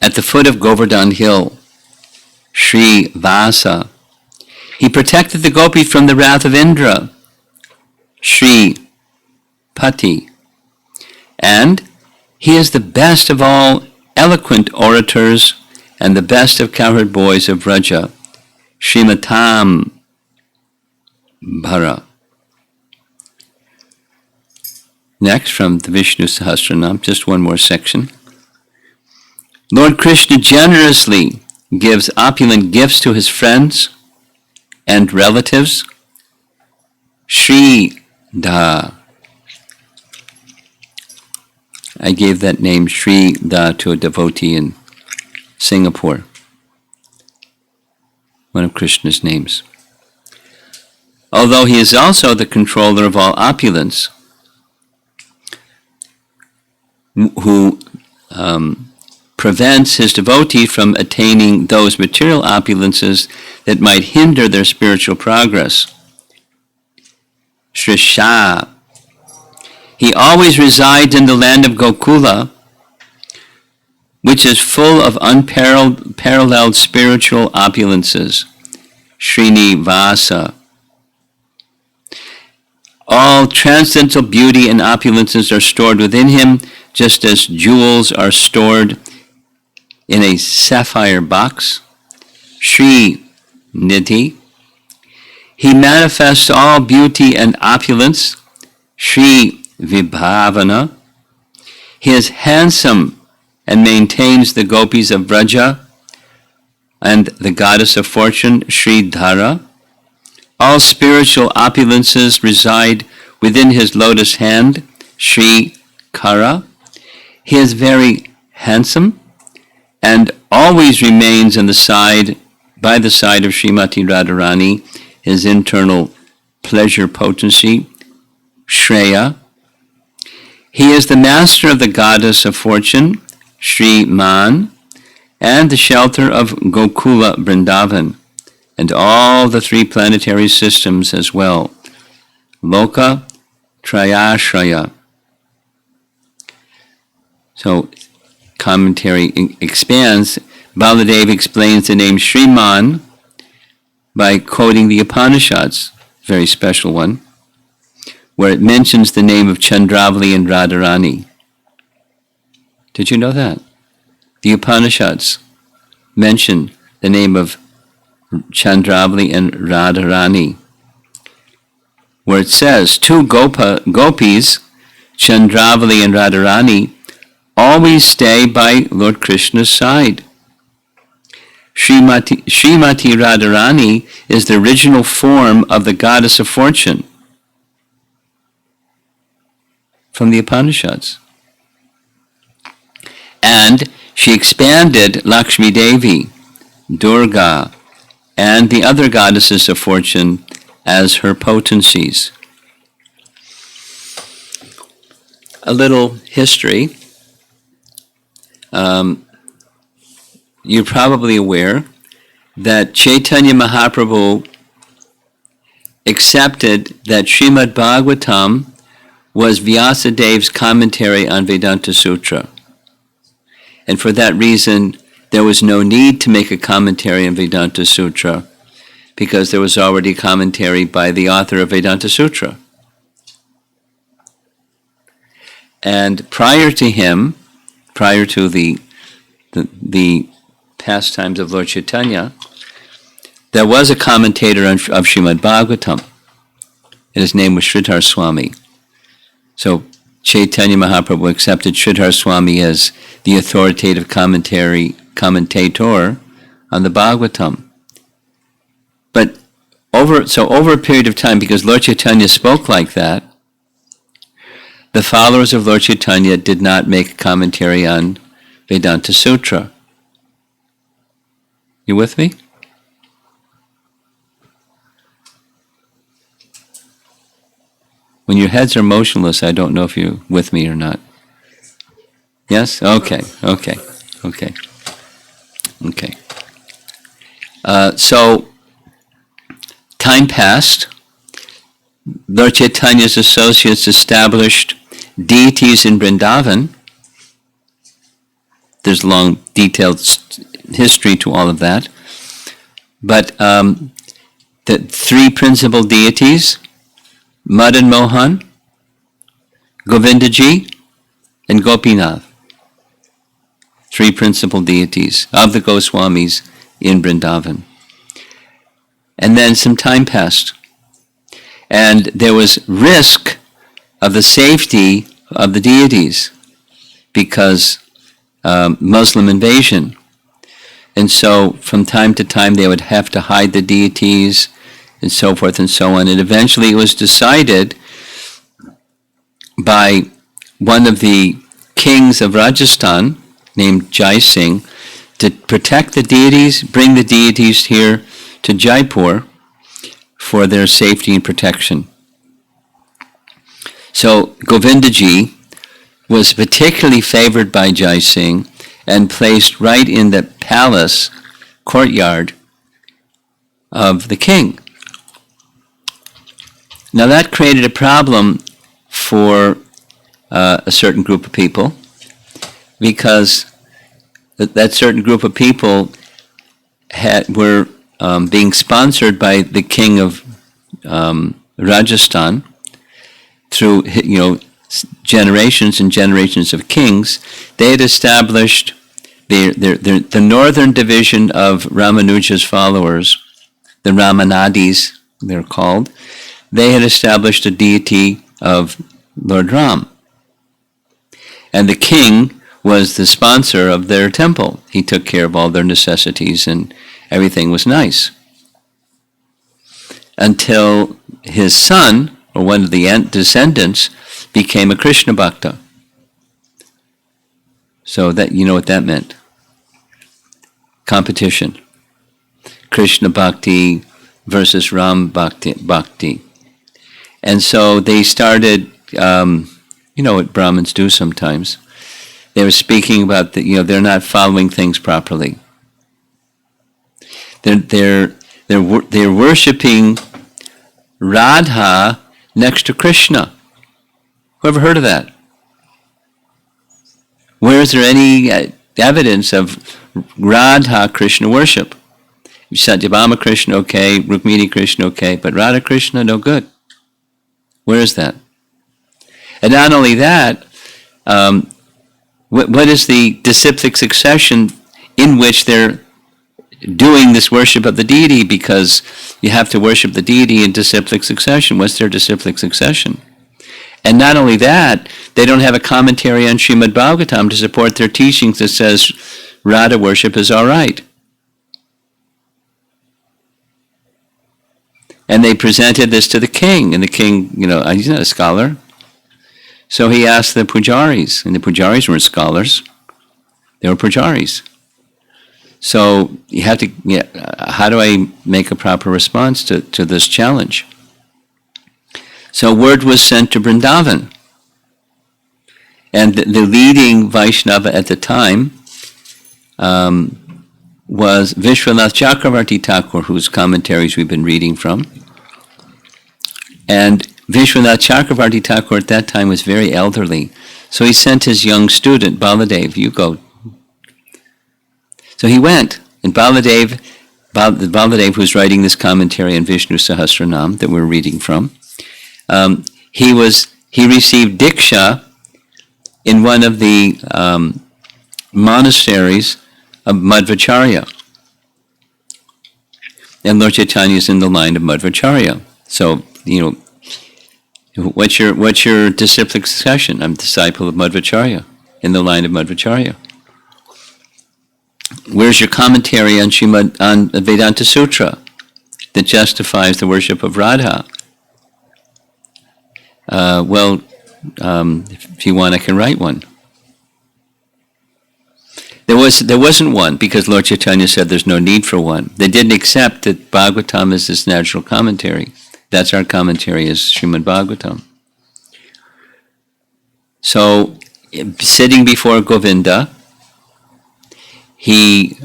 S2: at the foot of Govardhan Hill, Sri Vasa. He protected the gopis from the wrath of Indra, Sri Pati. And he is the best of all eloquent orators and the best of cowherd boys of Braja, Srimatam Bhara. Next, from the Vishnu Sahasranam, just one more section. Lord Kṛṣṇa generously gives opulent gifts to his friends and relatives. Sridhar. I gave that name Sridhar to a devotee in Singapore. One of Krishna's names. Although he is also the controller of all opulence, who prevents his devotee from attaining those material opulences that might hinder their spiritual progress. Shrisha. He always resides in the land of Gokula, which is full of unparalleled spiritual opulences. Srinivasa. All transcendental beauty and opulences are stored within him, just as jewels are stored in a sapphire box. Sri Nidhi. He manifests all beauty and opulence. Sri Vibhavana. He is handsome and maintains the gopis of Braja and the goddess of fortune, Sri Dhara. All spiritual opulences reside within his lotus hand, Sri Kara. He is very handsome and always remains by the side of Srimati Radharani, his internal pleasure potency, Shreya. He is the master of the goddess of fortune, Sri Man, and the shelter of Gokula Vrindavan, and all the three planetary systems as well. Loka Trayashraya. So, commentary expands. Baladev explains the name Sriman by quoting the Upanishads, very special one, where it mentions the name of Chandravali and Radharani. Did you know that? The Upanishads mention the name of Chandravali and Radharani, where it says, two gopis, Chandravali and Radharani, always stay by Lord Kṛṣṇa's side. Srimati Radharani is the original form of the goddess of fortune from the Upanishads. And she expanded Lakshmi Devi, Durga, and the other goddesses of fortune as her potencies. A little history. You're probably aware that Chaitanya Mahaprabhu accepted that Srimad Bhagavatam was Vyasadev's commentary on Vedanta Sutra. And for that reason, there was no need to make a commentary on Vedanta Sutra, because there was already commentary by the author of Vedanta Sutra. And prior to him, prior to the Pastimes of Lord Chaitanya, there was a commentator of Srimad Bhagavatam, and his name was Sridhar Swami. So Chaitanya Mahaprabhu accepted Sridhar Swami as the authoritative commentator on the Bhagavatam. But over a period of time, because Lord Chaitanya spoke like that, the followers of Lord Chaitanya did not make a commentary on Vedanta Sutra. You with me? When your heads are motionless, I don't know if you're with me or not. Yes? Okay. So, time passed. Lord Chaitanya's associates established deities in Vrindavan. There's long, detailed history to all of that. But the three principal deities, Madan Mohan, Govindaji, and Gopinath. Three principal deities of the Goswamis in Vrindavan. And then some time passed. And there was risk of the safety of the deities because Muslim invasion. And so from time to time they would have to hide the deities and so forth and so on. And eventually it was decided by one of the kings of Rajasthan named Jai Singh to protect the deities, bring the deities here to Jaipur for their safety and protection. So Govindaji was particularly favored by Jai Singh and placed right in the palace courtyard of the king. Now that created a problem for a certain group of people, because that certain group of people were being sponsored by the king of Rajasthan through generations and generations of kings. They had established the northern division of Ramanuja's followers, the Ramanadis they're called. They had established a deity of Lord Ram. And the king was the sponsor of their temple. He took care of all their necessities and everything was nice. Until his son, or one of the descendants, became a Kṛṣṇa Bhakta. So that, you know what that meant. Competition. Krishna Bhakti versus Ram Bhakti. And so they started, what Brahmins do sometimes. They were speaking about they're not following things properly. They're worshiping Radha next to Krishna. Who ever heard of that? Where is there any evidence of Radha Krishna worship? Satyabhama Krishna, okay. Rukmini Krishna, okay. But Radha Krishna, no good. Where is that? And not only that, what is the disciplic succession in which they're doing this worship of the deity? Because you have to worship the deity in disciplic succession. What's their disciplic succession? And not only that, they don't have a commentary on Srimad Bhagavatam to support their teachings that says Radha worship is all right. And they presented this to the king, and the king, he's not a scholar. So he asked the pujaris, and the pujaris weren't scholars. They were pujaris. So you have to, how do I make a proper response to this challenge? So word was sent to Vrindavan. And the leading Vaishnava at the time was Vishwanath Chakravarti Thakur, whose commentaries we've been reading from. And Vishwanath Chakravarti Thakur at that time was very elderly. So he sent his young student, Baladev, you go. So he went, and Baladev, who's writing this commentary on Vishnu Sahasranam that we're reading from, he received Diksha in one of the monasteries of Madhvacharya. And Lord Chaitanya is in the line of Madhvacharya. So, What's your disciplic succession? I'm a disciple of Madhvacharya, in the line of Madhvacharya. Where's your commentary on Vedanta Sutra that justifies the worship of Radha? If you want, I can write one. There wasn't one because Lord Chaitanya said there's no need for one. They didn't accept that Bhagavatam is this natural commentary. That's our commentary, is Srimad Bhagavatam. So, sitting before Govinda, he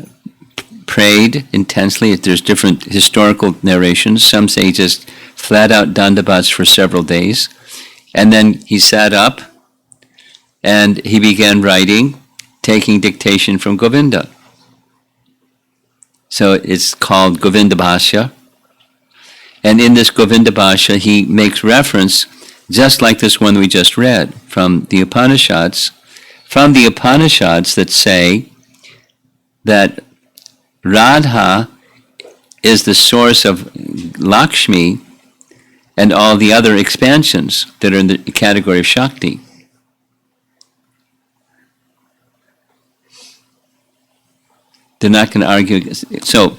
S2: prayed intensely. There's different historical narrations. Some say just flat out dandavats for several days. And then he sat up and he began writing, taking dictation from Govinda. So it's called Govinda Bhashya. And in this Govinda Bhashya, he makes reference, just like this one we just read, from the Upanishads, that say that Radha is the source of Lakshmi and all the other expansions that are in the category of Shakti. They're not going to argue. So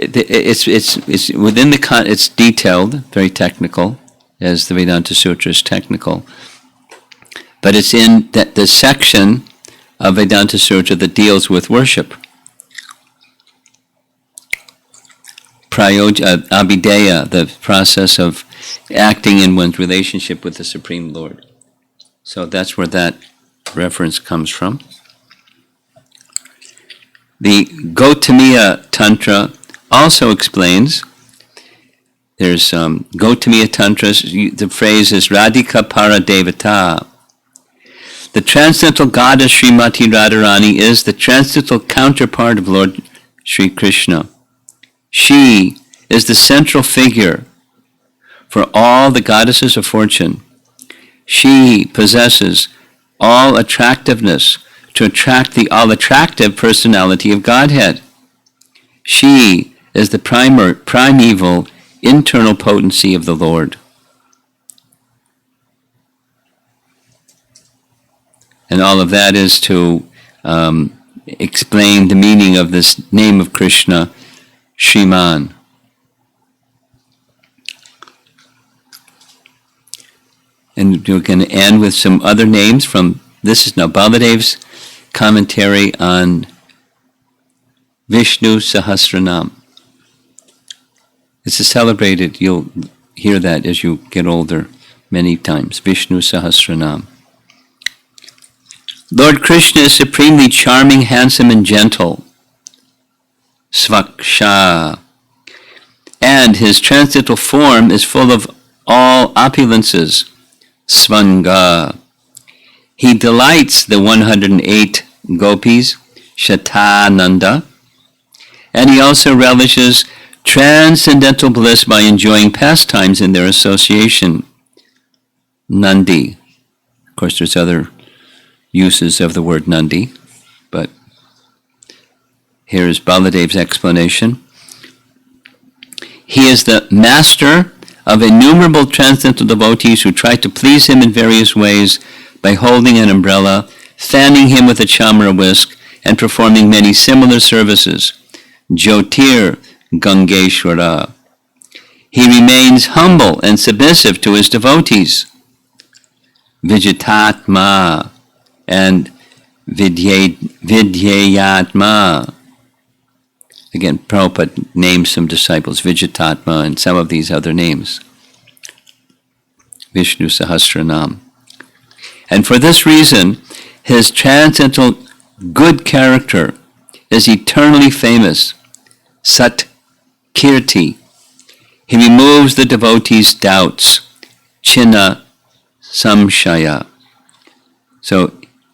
S2: it's within the it's detailed, very technical, as the Vedanta Sutra is technical. But it's in the section of Vedanta Sutra that deals with worship. Abhideya, the process of acting in one's relationship with the Supreme Lord. So that's where that reference comes from. The Gautamiya Tantra also explains, there's Gautamiya Tantras, the phrase is Radhika Paradevata. The transcendental goddess Srimati Radharani is the transcendental counterpart of Lord Sri Kṛṣṇa. She is the central figure for all the goddesses of fortune. She possesses all attractiveness to attract the all-attractive personality of Godhead. She is the primeval internal potency of the Lord. And all of that is to explain the meaning of this name of Kṛṣṇa, Shriman. And we're going to end with some other names from, this is now Baladev's commentary on Vishnu Sahasranam. This is celebrated, you'll hear that as you get older many times, Vishnu Sahasranam. Lord Kṛṣṇa is supremely charming, handsome, and gentle. Svaksha. And his transcendental form is full of all opulences. Svanga. He delights the 108 gopis, Shatananda, and he also relishes transcendental bliss by enjoying pastimes in their association. Nandi. Of course, there's other uses of the word Nandi, but here is Baladev's explanation. He is the master of innumerable transcendental devotees who try to please him in various ways by holding an umbrella, fanning him with a chamara whisk, and performing many similar services. Jyotir Gangeshwara. He remains humble and submissive to his devotees. Vijitatma and Vidyayatma. Again, Prabhupada names some disciples, Vijitatma and some of these other names. Vishnu Sahasranam. And for this reason, his transcendental good character is eternally famous. Sat Kirti. He removes the devotees' doubts. Chinna Samshaya. So,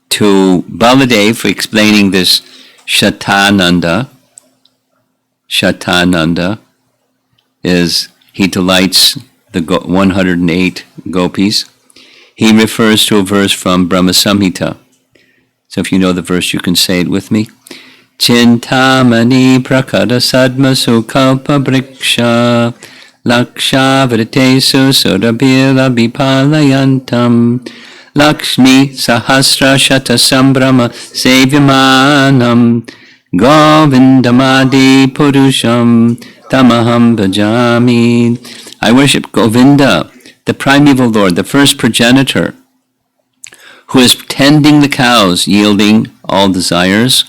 S2: to Baladev for explaining this Shatananda is, he delights the 108 gopis. He refers to a verse from Brahma Samhita. So if you know the verse, you can say it with me. Chintamani prakara sadma sukalpa briksha Lakshavrittesu Surabhila Vipalayantam Lakshmi Sahasra Shata Sambrama Sevyamanam Govindamadi Purusham Tamaham Bhajami. I worship Govinda, the primeval Lord, the first progenitor, who is tending the cows, yielding all desires,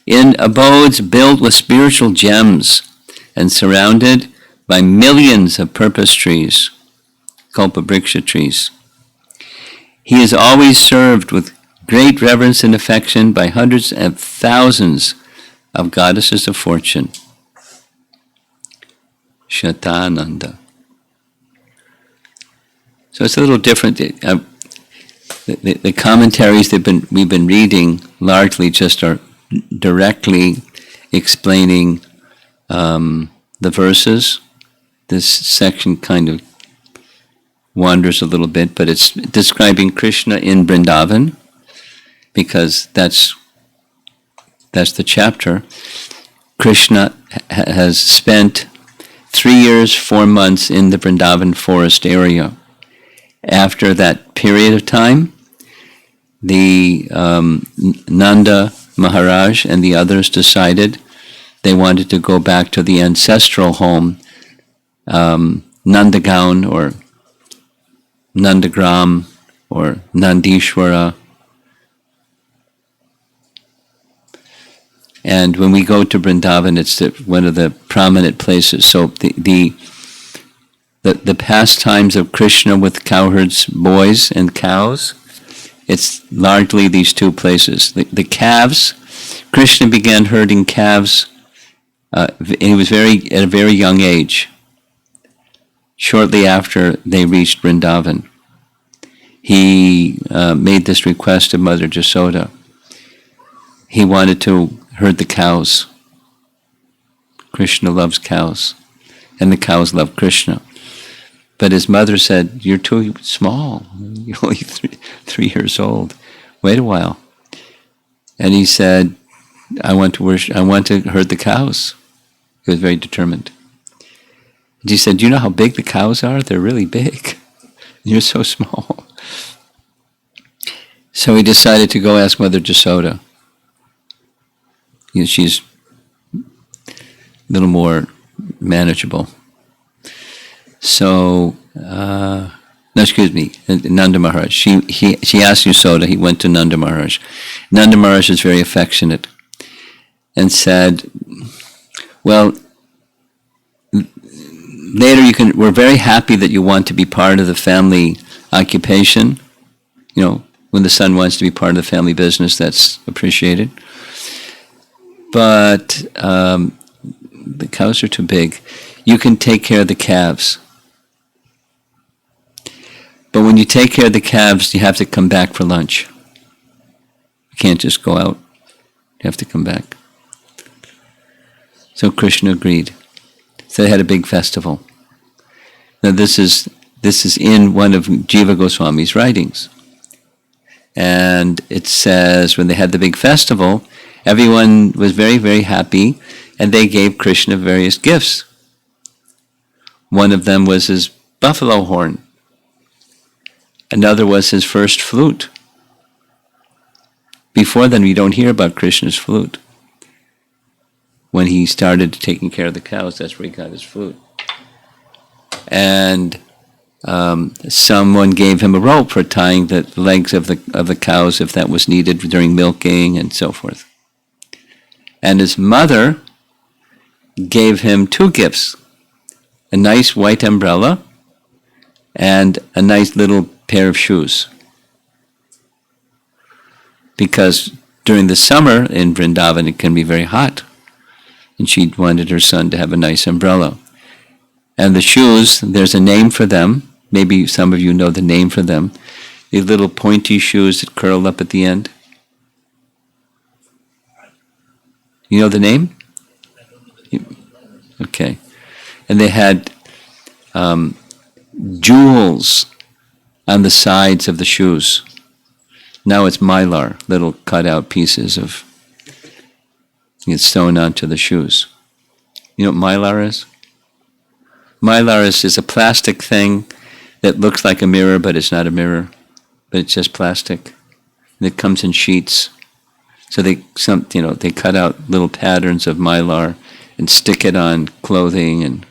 S2: in abodes built with spiritual gems and surrounded by millions of purpose trees, Kalpabriksha trees. He is always served with great reverence and affection by hundreds and thousands of goddesses of fortune. Shatananda. So it's a little different. The commentaries we've been reading largely just are directly explaining the verses. This section kind of wanders a little bit, but it's describing Krishna in Vrindavan, because that's the chapter. Krishna has spent 3 years, 4 months in the Vrindavan forest area. After that period of time, the Nanda Maharaj and the others decided they wanted to go back to the ancestral home, Nandagaon or Nandagram or Nandishwara. And when we go to Vrindavan, it's one of the prominent places. So the pastimes of Krishna with cowherds, boys and cows, it's largely these two places. The calves, Krishna began herding calves. He was at a very young age. Shortly after they reached Vrindavan, he made this request of Mother Jasoda. He wanted to herd the cows. Krishna loves cows, and the cows love Krishna. But his mother said, "You're too small. You're only 3 years old. Wait a while." And he said, "I want to worship. I want to herd the cows." He was very determined. And she said, "Do you know how big the cows are? They're really big. You're so small." So he decided to go ask Mother Jasoda. She's a little more manageable. So, Nanda Maharaj. She asked Yasoda. He went to Nanda Maharaj. Nanda Maharaj is very affectionate and said, "Well, later we're very happy that you want to be part of the family occupation. When the son wants to be part of the family business, that's appreciated. But the cows are too big. You can take care of the calves. But when you take care of the calves, you have to come back for lunch. You can't just go out. You have to come back." So Krishna agreed. So they had a big festival. Now this is in one of Jiva Goswami's writings. And it says when they had the big festival, everyone was very, very happy, and they gave Krishna various gifts. One of them was his buffalo horn. Another was his first flute. Before then, we don't hear about Krishna's flute. When he started taking care of the cows, that's where he got his flute. And someone gave him a rope for tying the legs of the cows if that was needed during milking and so forth. And his mother gave him 2 gifts, a nice white umbrella and a nice little pair of shoes. Because during the summer in Vrindavan it can be very hot, and she wanted her son to have a nice umbrella. And the shoes, there's a name for them. Maybe some of you know the name for them. The little pointy shoes that curl up at the end. You know the name? Okay. And they had jewels on the sides of the shoes. Now it's mylar, little cut-out pieces of it's sewn onto the shoes. You know what mylar is? Mylar is a plastic thing that looks like a mirror, but it's not a mirror, but it's just plastic. And it comes in sheets. So they cut out little patterns of Mylar and stick it on clothing and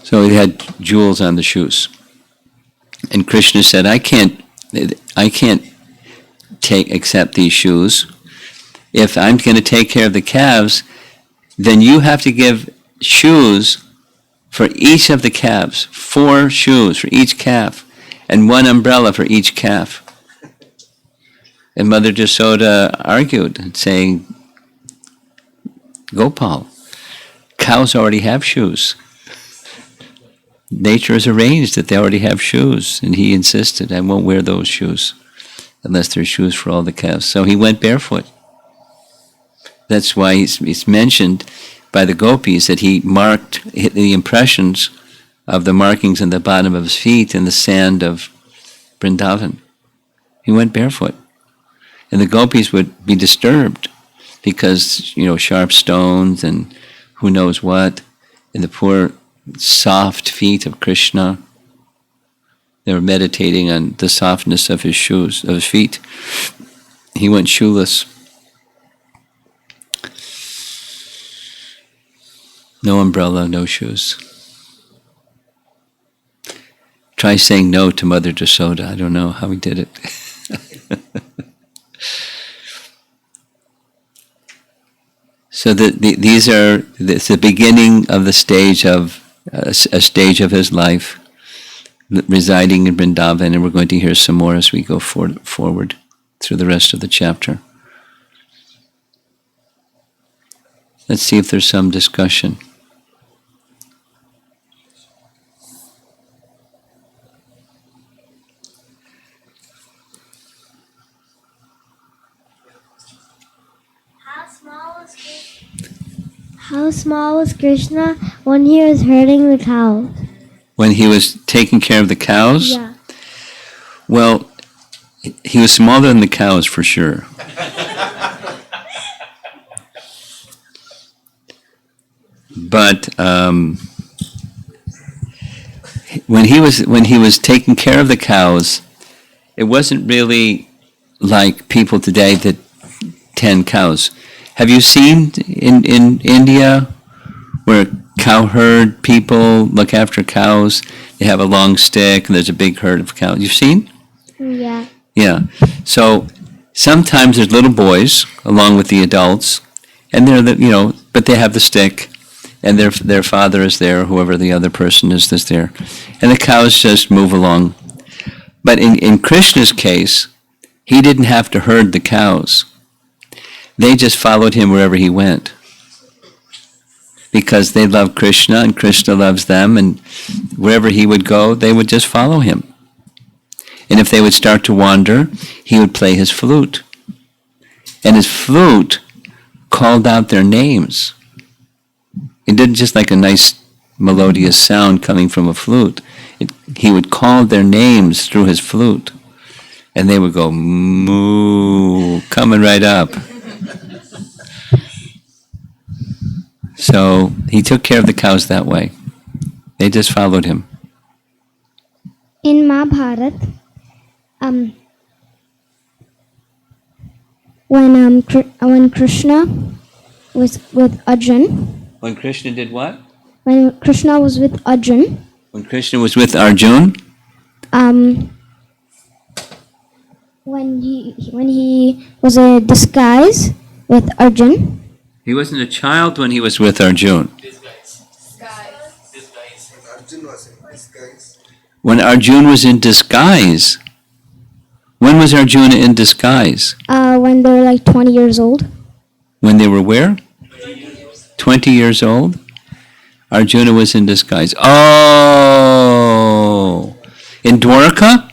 S2: so it had jewels on the shoes. And Krishna said, I can't accept these shoes. If I'm going to take care of the calves, then you have to give shoes for each of the calves, 4 shoes for each calf, and 1 umbrella for each calf. And Mother Jasoda argued, saying, Gopal, cows already have shoes. Nature has arranged that they already have shoes. And he insisted, I won't wear those shoes unless there's shoes for all the calves. So he went barefoot. That's why it's mentioned by the gopis that he marked the impressions of the markings in the bottom of his feet in the sand of Vrindavan. He went barefoot. And the gopis would be disturbed because, sharp stones and who knows what, and the poor soft feet of Kṛṣṇa. They were meditating on the softness of his shoes, of his feet. He went shoeless. No umbrella, no shoes. Try saying no to Mother Jasoda. I don't know how he did it. So these are the beginning of the stage of a stage of his life, residing in Vrindavan, and we're going to hear some more as we go forward through the rest of the chapter. Let's see if there's some discussion.
S3: How small was Kṛṣṇa when he was herding the cows?
S2: When he was taking care of the cows?
S3: Yeah.
S2: Well, he was smaller than the cows for sure. But when he was taking care of the cows, it wasn't really like people today that tend cows. Have you seen in India where cow herd people look after cows? They have a long stick and there's a big herd of cows. You've seen?
S3: Yeah.
S2: Yeah. So sometimes there's little boys along with the adults, and but they have the stick, and their father is there, whoever the other person is that's there, and the cows just move along. But in Krishna's case, he didn't have to herd the cows. They just followed him wherever he went. Because they love Kṛṣṇa and Kṛṣṇa loves them, and wherever he would go, they would just follow him. And if they would start to wander, he would play his flute. And his flute called out their names. It didn't just like a nice melodious sound coming from a flute. He would call their names through his flute. And they would go, moo, coming right up. So he took care of the cows that way. They just followed him.
S3: In Mahabharat, when Kṛṣṇa was with Arjun.
S2: When Krishna did what?
S3: When Kṛṣṇa was with Arjun.
S2: When Krishna was with Arjun?
S3: When he was a disguise with Arjun.
S2: He wasn't a child when he was with Arjun. When Arjun was in disguise. When was Arjuna in disguise?
S3: When they were like 20 years old.
S2: When they were where? 20 years old? Arjuna was in disguise. Oh! In Dwarka?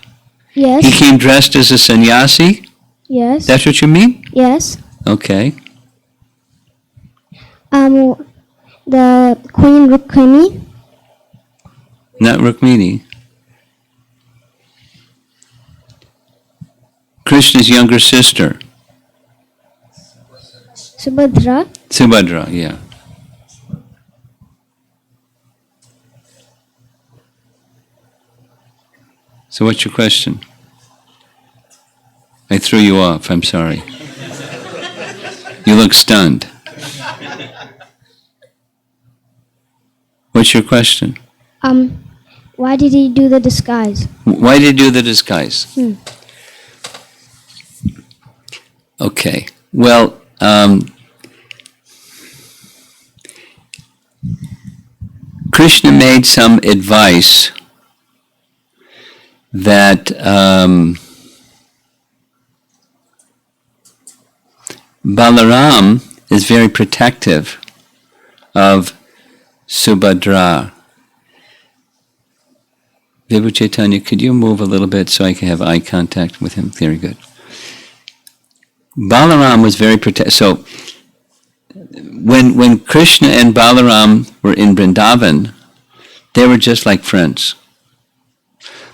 S3: Yes.
S2: He came dressed as a sannyasi?
S3: Yes.
S2: That's what you mean?
S3: Yes.
S2: Okay.
S3: The Queen Rukmini.
S2: Not Rukmini. Krishna's younger sister.
S3: Subhadra.
S2: Subhadra, yeah. So what's your question? I threw you off, I'm sorry. You look stunned. What's your question?
S3: Why did he do the disguise?
S2: Why did you do the disguise? Okay, well, Krishna made some advice that Balaram is very protective of Subhadra. Vibhu Chaitanya, could you move a little bit so I can have eye contact with him? Very good. Balaram was very protective. So when Krishna and Balaram were in Vrindavan, they were just like friends.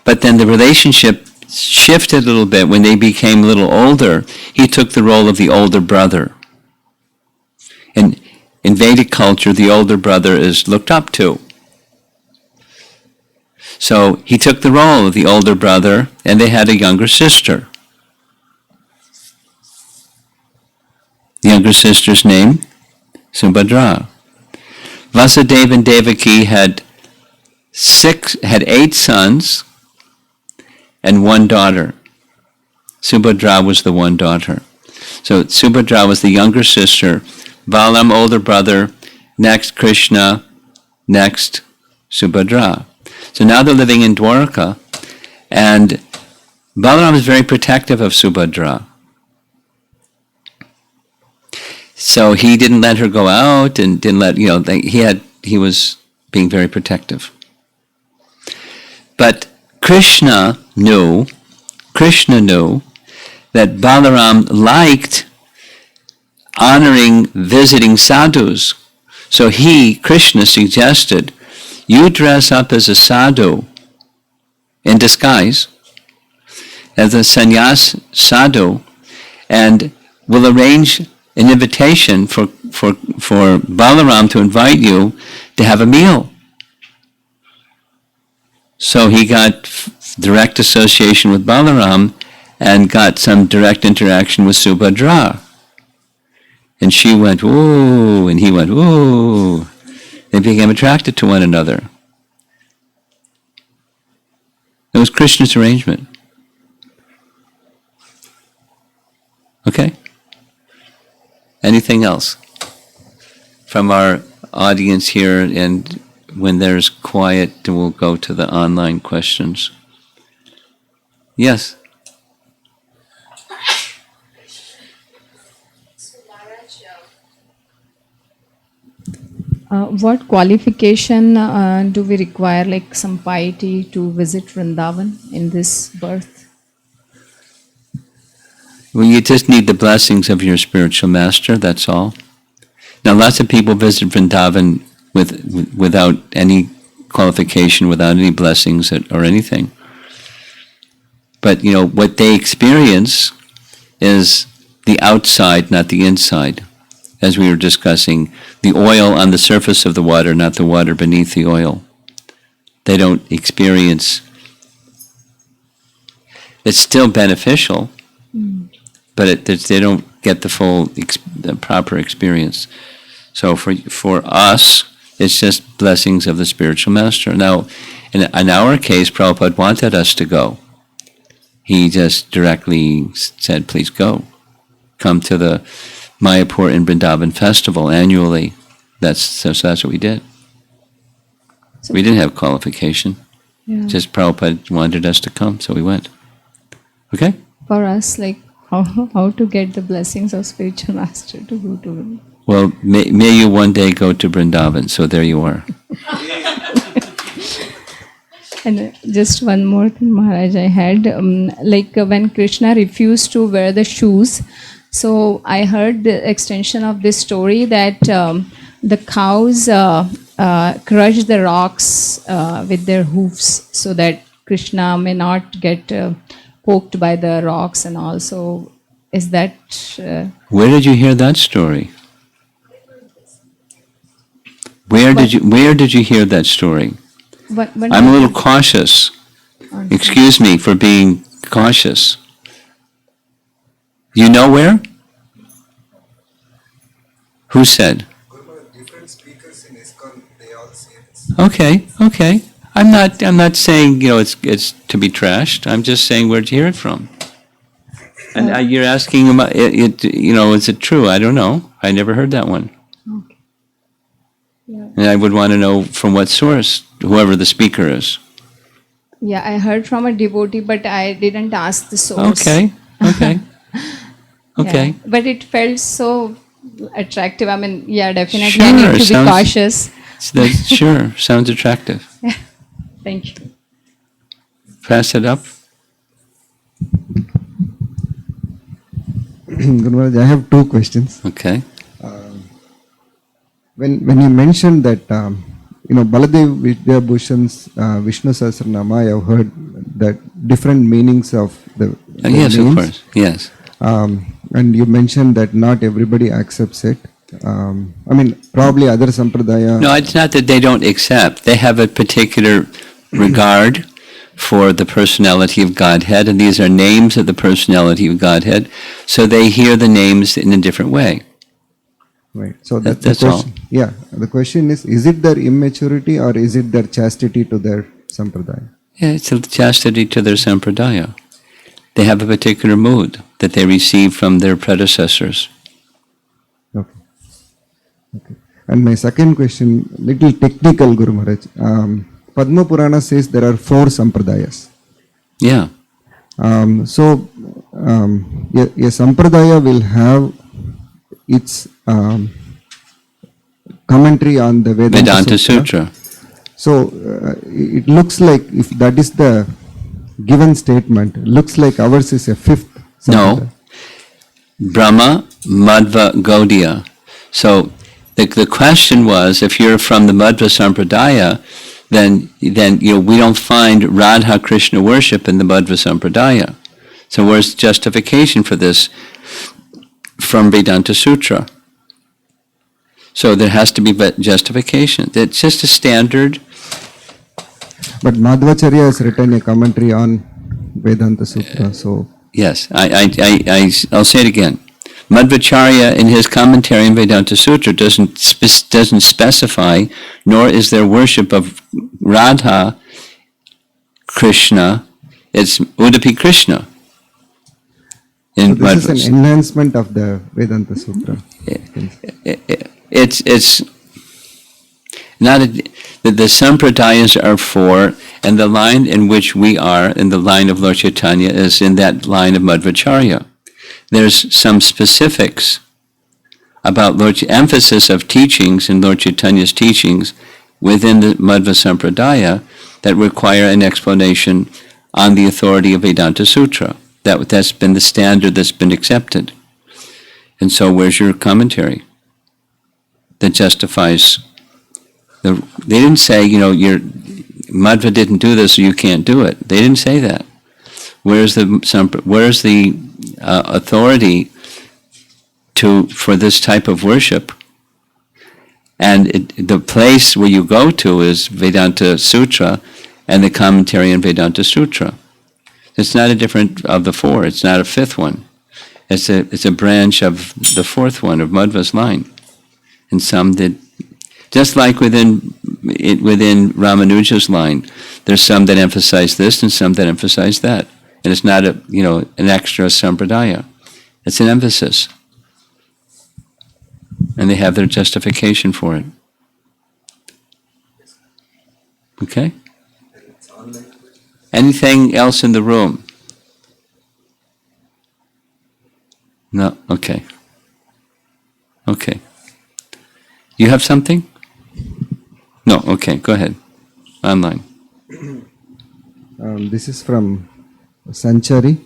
S2: But then the relationship shifted a little bit when they became a little older. He took the role of the older brother. And in Vedic culture, the older brother is looked up to. So he took the role of the older brother, and they had a younger sister. The younger sister's name, Subhadra. Vasudeva and Devaki had 8 sons and 1 daughter. Subhadra was the 1 daughter. So Subhadra was the younger sister, Balaram older brother, next Krishna, next Subhadra. So now they're living in Dwarka, and Balaram is very protective of Subhadra. So he didn't let her go out and didn't let, he was being very protective. But Krishna knew that Balaram liked honoring visiting sadhus. So Krishna suggested, you dress up as a sadhu in disguise, as a sannyas sadhu, and we'll arrange an invitation for Balaram to invite you to have a meal. So he got direct association with Balaram and got some direct interaction with Subhadra. And she went, ooh, and he went, ooh. They became attracted to one another. It was Krishna's arrangement. Okay? Anything else from our audience here? And when there's quiet, we'll go to the online questions. Yes?
S4: What qualification do we require, like some piety, to visit Vrindavan in this birth?
S2: Well, you just need the blessings of your spiritual master, that's all. Now, lots of people visit Vrindavan without any qualification, without any blessings or anything. But, what they experience is the outside, not the inside. As we were discussing, the oil on the surface of the water, not the water beneath the oil. They don't experience. It's still beneficial, but they don't get the full, the proper experience. So for us, it's just blessings of the spiritual master. Now, in our case, Prabhupada wanted us to go. He just directly said, please go. Come to the Mayapur in Vrindavan festival annually. That's what we did.
S4: So
S2: We didn't have qualification.
S4: Yeah.
S2: Just Prabhupada wanted us to come, so we went. Okay?
S4: For us, like how to get the blessings of spiritual master to go to Vrindavan.
S2: Well, may you one day go to Vrindavan, so there you are.
S4: And just one more thing, Maharaj, I had, when Krishna refused to wear the shoes, so I heard the extension of this story that the cows crush the rocks with their hoofs so that Krishna may not get poked by the rocks, and also, is that...
S2: Where did you hear that story? Where did you hear that story?
S4: When
S2: I'm a little cautious. Excuse me for being cautious. You know where? Who said?
S5: Different speakers in ISKCON, they all say this.
S2: Okay. I'm not saying, it's to be trashed. I'm just saying where'd you hear it from? And you're asking about it, is it true? I don't know. I never heard that one.
S4: Okay. Yeah.
S2: And I would want to know from what source, whoever the speaker is.
S4: Yeah, I heard from a devotee, but I didn't ask the source.
S2: Okay.
S4: Yeah, but it felt so attractive. I mean, yeah, definitely I
S2: Sure,
S4: need to be cautious.
S2: Sure, sounds attractive.
S4: Yeah. Thank you.
S2: Pass it up.
S5: Guru Maharaj, I have two questions.
S2: Okay.
S5: When you mentioned that, Baladev Vidyabhushan's Vishnu Sahasranama, I have heard that different meanings of the
S2: Yes,
S5: names.
S2: of course. Yes.
S5: And you mentioned that not everybody accepts it. Probably other sampradaya.
S2: No, it's not that they don't accept. They have a particular regard for the personality of Godhead, and these are names of the personality of Godhead, so they hear the names in a different way.
S5: Right. So that's
S2: That's
S5: the
S2: all.
S5: question. Yeah. The question is it their immaturity or is it their chastity to their sampradaya?
S2: Yeah, it's a chastity to their sampradaya. They have a particular mood that they receive from their predecessors.
S5: Okay. And my second question, little technical, Guru Maharaj. Padma Purana says there are 4 sampradayas.
S2: Yeah.
S5: A sampradaya will have its commentary on the Vedanta
S2: Sutra.
S5: So it looks like, if that is the given statement, looks like ours is a 5th sampradaya.
S2: No. Brahma, Madhva, Gaudiya. So the question was, if you're from the Madhva Sampradaya, then we don't find Radha Krishna worship in the Madhva Sampradaya. So where's justification for this from Vedanta Sutra? So there has to be justification. It's just a standard.
S5: But Madhvacharya has written a commentary on Vedanta Sutra. So
S2: Yes, I'll say it again. Madhvacharya, in his commentary on Vedanta Sutra, doesn't specify, nor is there worship of Radha Krishna. It's Udupi Krishna.
S5: So this is an enhancement of the Vedanta Sutra.
S2: It's not the sampradayas are 4, and the line in which we are, in the line of Lord Chaitanya, is in that line of Madhvacharya. There's some specifics about emphasis of teachings in Lord Chaitanya's teachings within the Madhva Sampradaya that require an explanation on the authority of Vedanta Sutra. That's been the standard that's been accepted. And so where's your commentary that justifies they didn't say, your Madhva didn't do this, so you can't do it. They didn't say that. Where's the authority for this type of worship? And the place where you go to is Vedanta Sutra and the commentary on Vedanta Sutra. It's not a different of the 4. It's not a 5th one. It's a branch of the 4th one of Madhva's line. And some did, just like within Ramanuja's line, there's some that emphasize this and some that emphasize that. And it's not an extra sampradaya. It's an emphasis. And they have their justification for it. Okay? Anything else in the room? No? Okay. Okay. You have something? No? Okay, go ahead. Online.
S5: This is from Sanchari.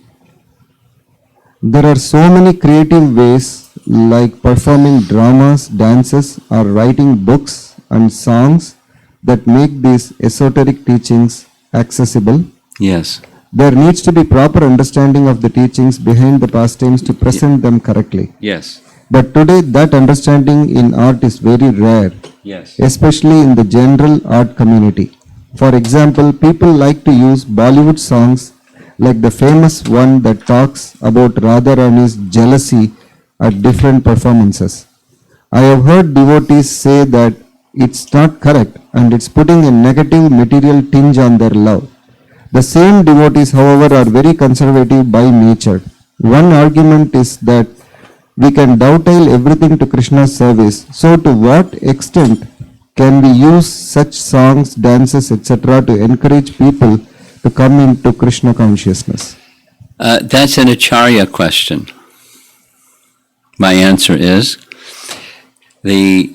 S5: There are so many creative ways, like performing dramas, dances, or writing books and songs, that make these esoteric teachings accessible.
S2: Yes.
S5: There needs to be proper understanding of the teachings behind the pastimes to present them correctly.
S2: Yes.
S5: But today that understanding in art is very rare,
S2: Yes.
S5: especially in the general art community. For example, people like to use Bollywood songs like the famous one that talks about Radharani's jealousy at different performances. I have heard devotees say that it's not correct and it's putting a negative material tinge on their love. The same devotees, however, are very conservative by nature. One argument is that we can dovetail everything to Krishna's service. So, to what extent can we use such songs, dances, etc., to encourage people to come into Krishna consciousness?
S2: That's an Acharya question. My answer is the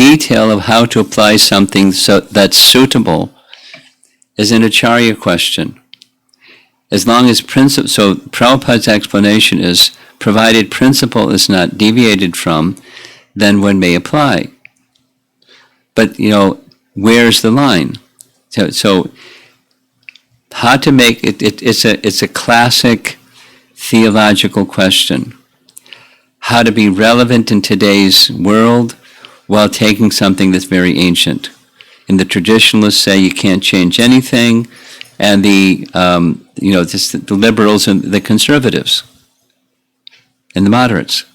S2: detail of how to apply something that's suitable is an Acharya question. As long as principle, so Prabhupada's explanation is, provided principle is not deviated from, then one may apply. But, where's the line? So how to make it, it's a classic theological question. How to be relevant in today's world while taking something that's very ancient. And the traditionalists say you can't change anything, and the liberals and the conservatives and the moderates.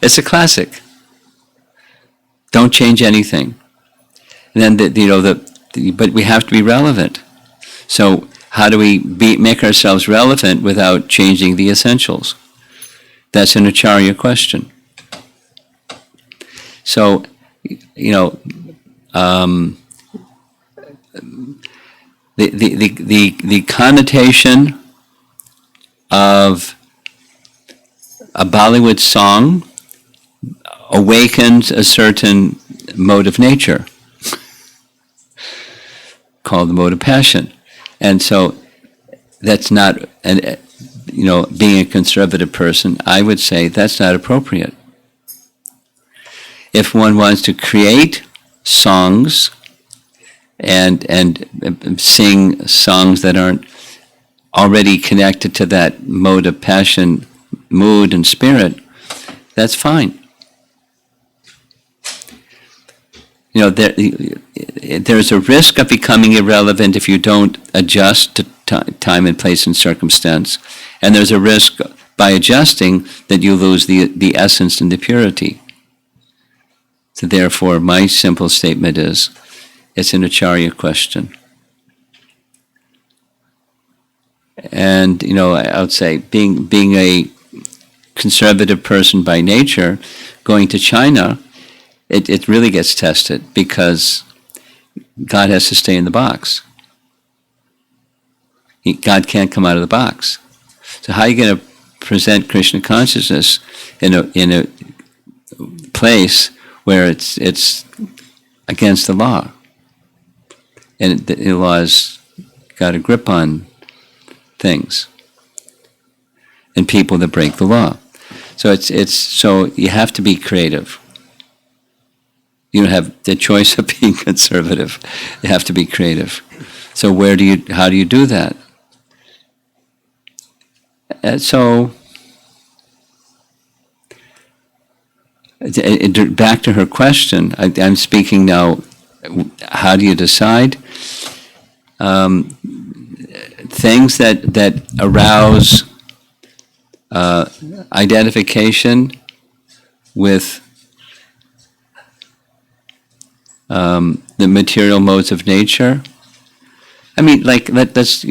S2: It's a classic. Don't change anything. And then but we have to be relevant. So how do we make ourselves relevant without changing the essentials? That's an Acharya question. So, the connotation of a Bollywood song awakens a certain mode of nature called the mode of passion. And so that's not, being a conservative person, I would say that's not appropriate. If one wants to create songs and sing songs that aren't already connected to that mode of passion, mood, and spirit, that's fine. There's a risk of becoming irrelevant if you don't adjust to time and place and circumstance, and there's a risk by adjusting that you lose the essence and the purity. So therefore, my simple statement is, it's an Acharya question. And, I would say, being a conservative person by nature, going to China, it really gets tested because God has to stay in the box. God can't come out of the box. So how are you going to present Krishna consciousness in a place where it's against the law? And the law's got a grip on things and people that break the law. So so you have to be creative. You don't have the choice of being conservative. You have to be creative. So how do you do that? So back to her question, I'm speaking now, how do you decide? Things that arouse identification with the material modes of nature. I mean, let's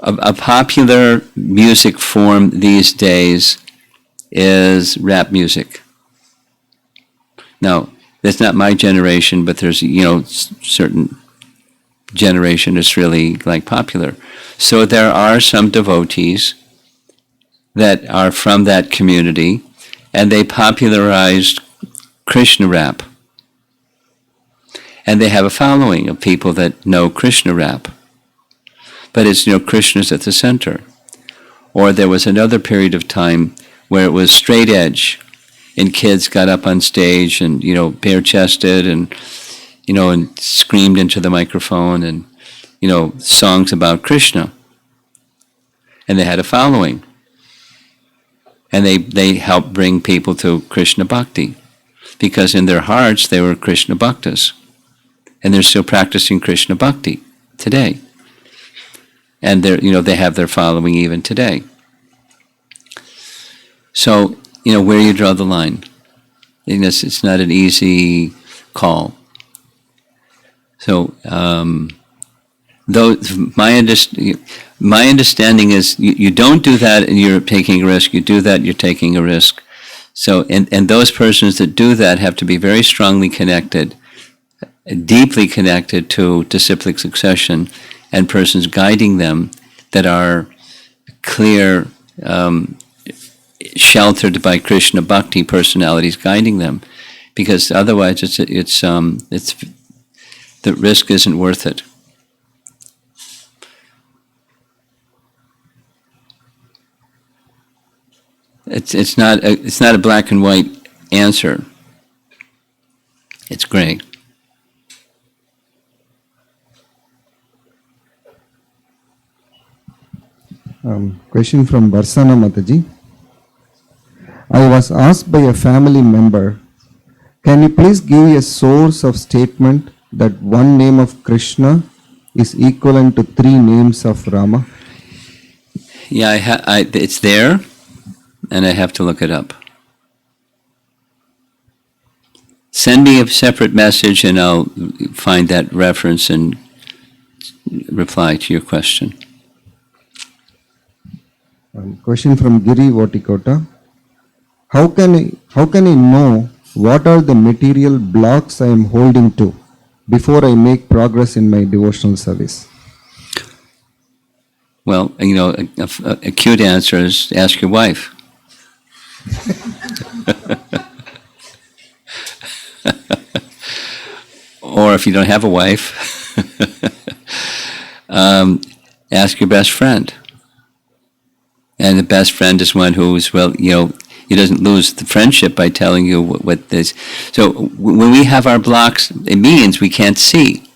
S2: a popular music form these days is rap music. Now, that's not my generation, but there's certain generation is really popular. So there are some devotees that are from that community, and they popularized Krishna rap. And they have a following of people that know Krishna rap. But it's, Krishna's at the center. Or there was another period of time where it was straight edge, and kids got up on stage and, bare-chested and, and screamed into the microphone and, songs about Krishna. And they had a following. And they helped bring people to Krishna Bhakti, because in their hearts they were Krishna Bhaktas. And they're still practicing Krishna Bhakti today. And they have their following even today. So, where do you draw the line? It's not an easy call. So, my understanding is you don't do that and you're taking a risk. You do that, you're taking a risk. So, and those persons that do that have to be very strongly connected, deeply connected to disciplic succession, and persons guiding them that are clear, sheltered by Krishna Bhakti personalities guiding them, because otherwise it's the risk isn't worth it. It's not a black and white answer. It's gray.
S5: Question from Varsana Mataji. I was asked by a family member, can you please give a source of statement that one name of Krishna is equivalent to 3 names of Rama?
S2: Yeah, it's there, and I have to look it up. Send me a separate message and I'll find that reference and reply to your question.
S5: Question from Giri Votikota. How can I know what are the material blocks I am holding to before I make progress in my devotional service?
S2: Well, a cute answer is ask your wife. Or if you don't have a wife, ask your best friend. And the best friend is one who's, he doesn't lose the friendship by telling you what this. So when we have our blocks, it means we can't see.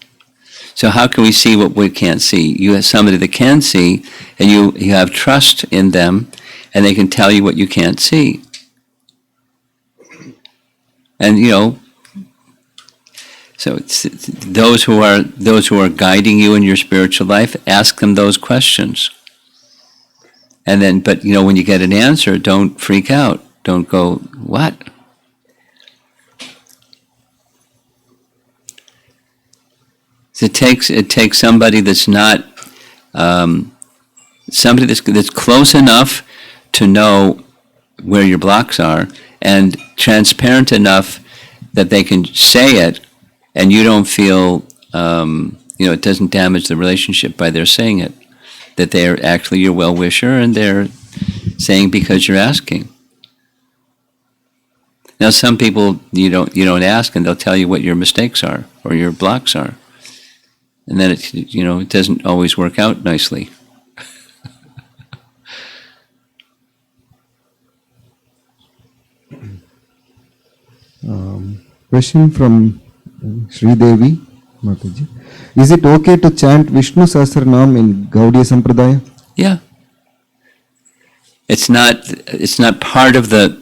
S2: So how can we see what we can't see? You have somebody that can see, and you have trust in them, and they can tell you what you can't see. And so it's those who are guiding you in your spiritual life, ask them those questions. And then, but when you get an answer, don't freak out. Don't go, what? So it takes somebody that's not somebody that's close enough to know where your blocks are, and transparent enough that they can say it, and you don't feel it doesn't damage the relationship by their saying it. That they're actually your well-wisher, and they're saying because you're asking. Now, some people you don't ask, and they'll tell you what your mistakes are or your blocks are, and then it doesn't always work out nicely.
S5: Question from Sri Devi Mataji. Is it okay to chant Vishnu Sahasranam in Gaudiya Sampradaya?
S2: Yeah. It's not part of the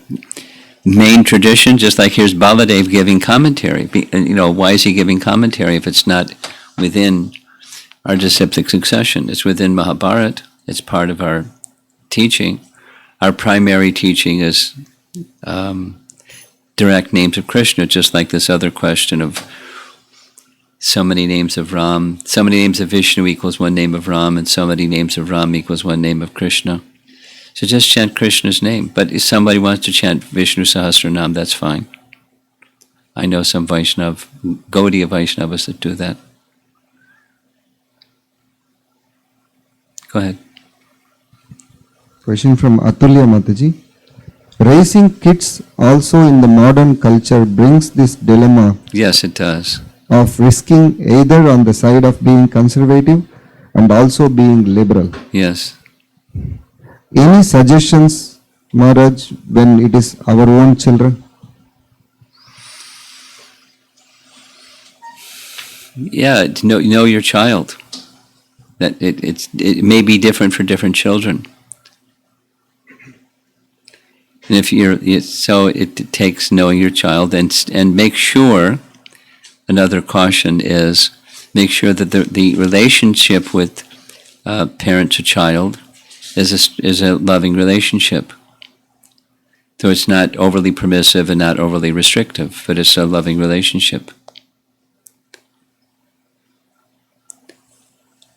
S2: main tradition, just like here's Baladev giving commentary. Why is he giving commentary if it's not within our disciplic succession? It's within Mahabharata. It's part of our teaching. Our primary teaching is direct names of Krishna, just like this other question of so many names of Ram, so many names of Vishnu equals one name of Ram, and so many names of Ram equals one name of Krishna. So just chant Krishna's name. But if somebody wants to chant Vishnu Sahasranam, that's fine. I know some Gaudiya Vaishnavas that do that. Go ahead.
S5: Question from Atulya Mataji. Raising kids also in the modern culture brings this dilemma.
S2: Yes, it does.
S5: Of risking either on the side of being conservative and also being liberal.
S2: Yes.
S5: Any suggestions, Maharaj, when it is our own children?
S2: Yeah, to know your child. That it may be different for different children. And if so it takes knowing your child and make sure, another caution is, make sure that the relationship with parent to child is a loving relationship. So it's not overly permissive and not overly restrictive, but it's a loving relationship.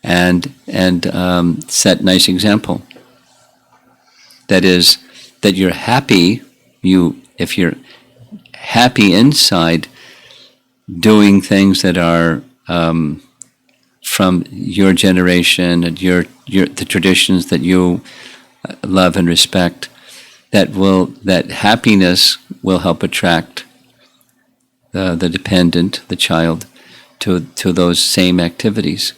S2: And set nice example. That is, that you're happy. If you're happy inside, doing things that are from your generation and the traditions that you love and respect, that happiness will help attract the dependent, the child, to those same activities.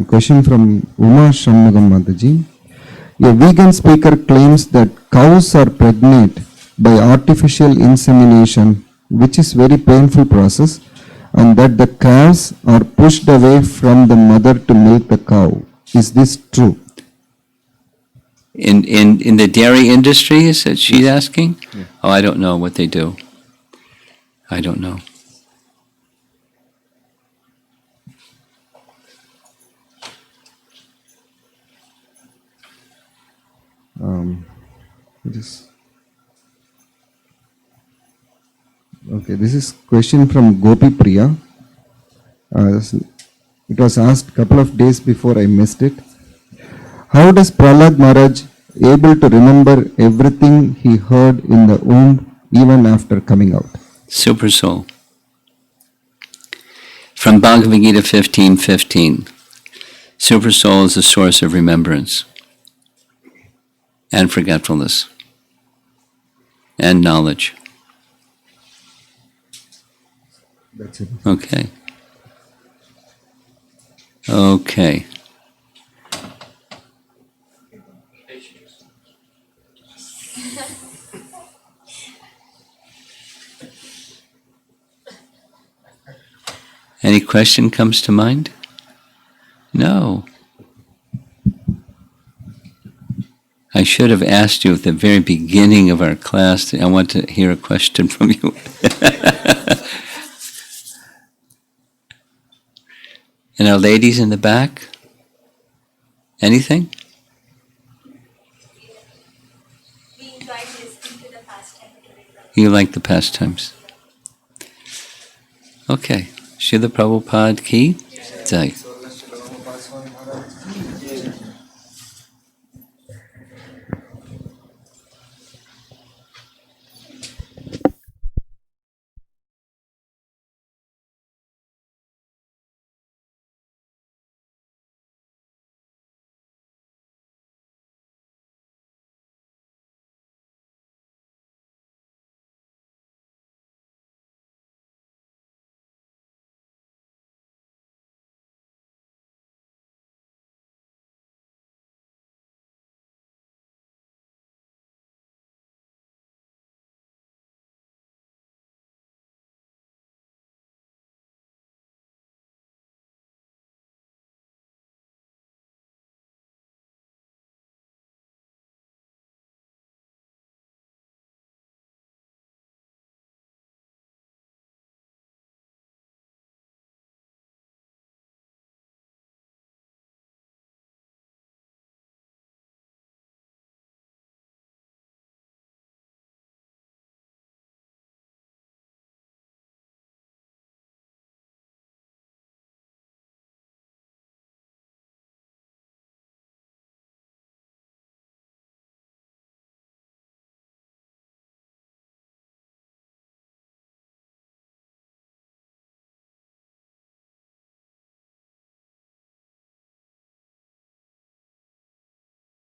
S5: Question from Uma Shanmugam Mataji. A vegan speaker claims that cows are pregnant by artificial insemination, which is very painful process, and that the calves are pushed away from the mother to milk the cow. Is this true?
S2: In the dairy industry, is that she's asking? Yeah. Oh, I don't know what they do. I don't know.
S5: This is question from Gopi Priya. It was asked a couple of days before, I missed it. How does Prahlad Maharaj able to remember everything he heard in the womb even after coming out?
S2: Super soul. From Bhagavad Gita 15:15. Super soul is the source of remembrance and forgetfulness and knowledge.
S5: That's it.
S2: Okay. Okay. Any question comes to mind? No. I should have asked you at the very beginning of our class. I want to hear a question from you. And our ladies in the back? Anything?
S6: We enjoyed listening to the pastime today.
S2: You like the pastimes? Okay. Srila Prabhupada ki jai.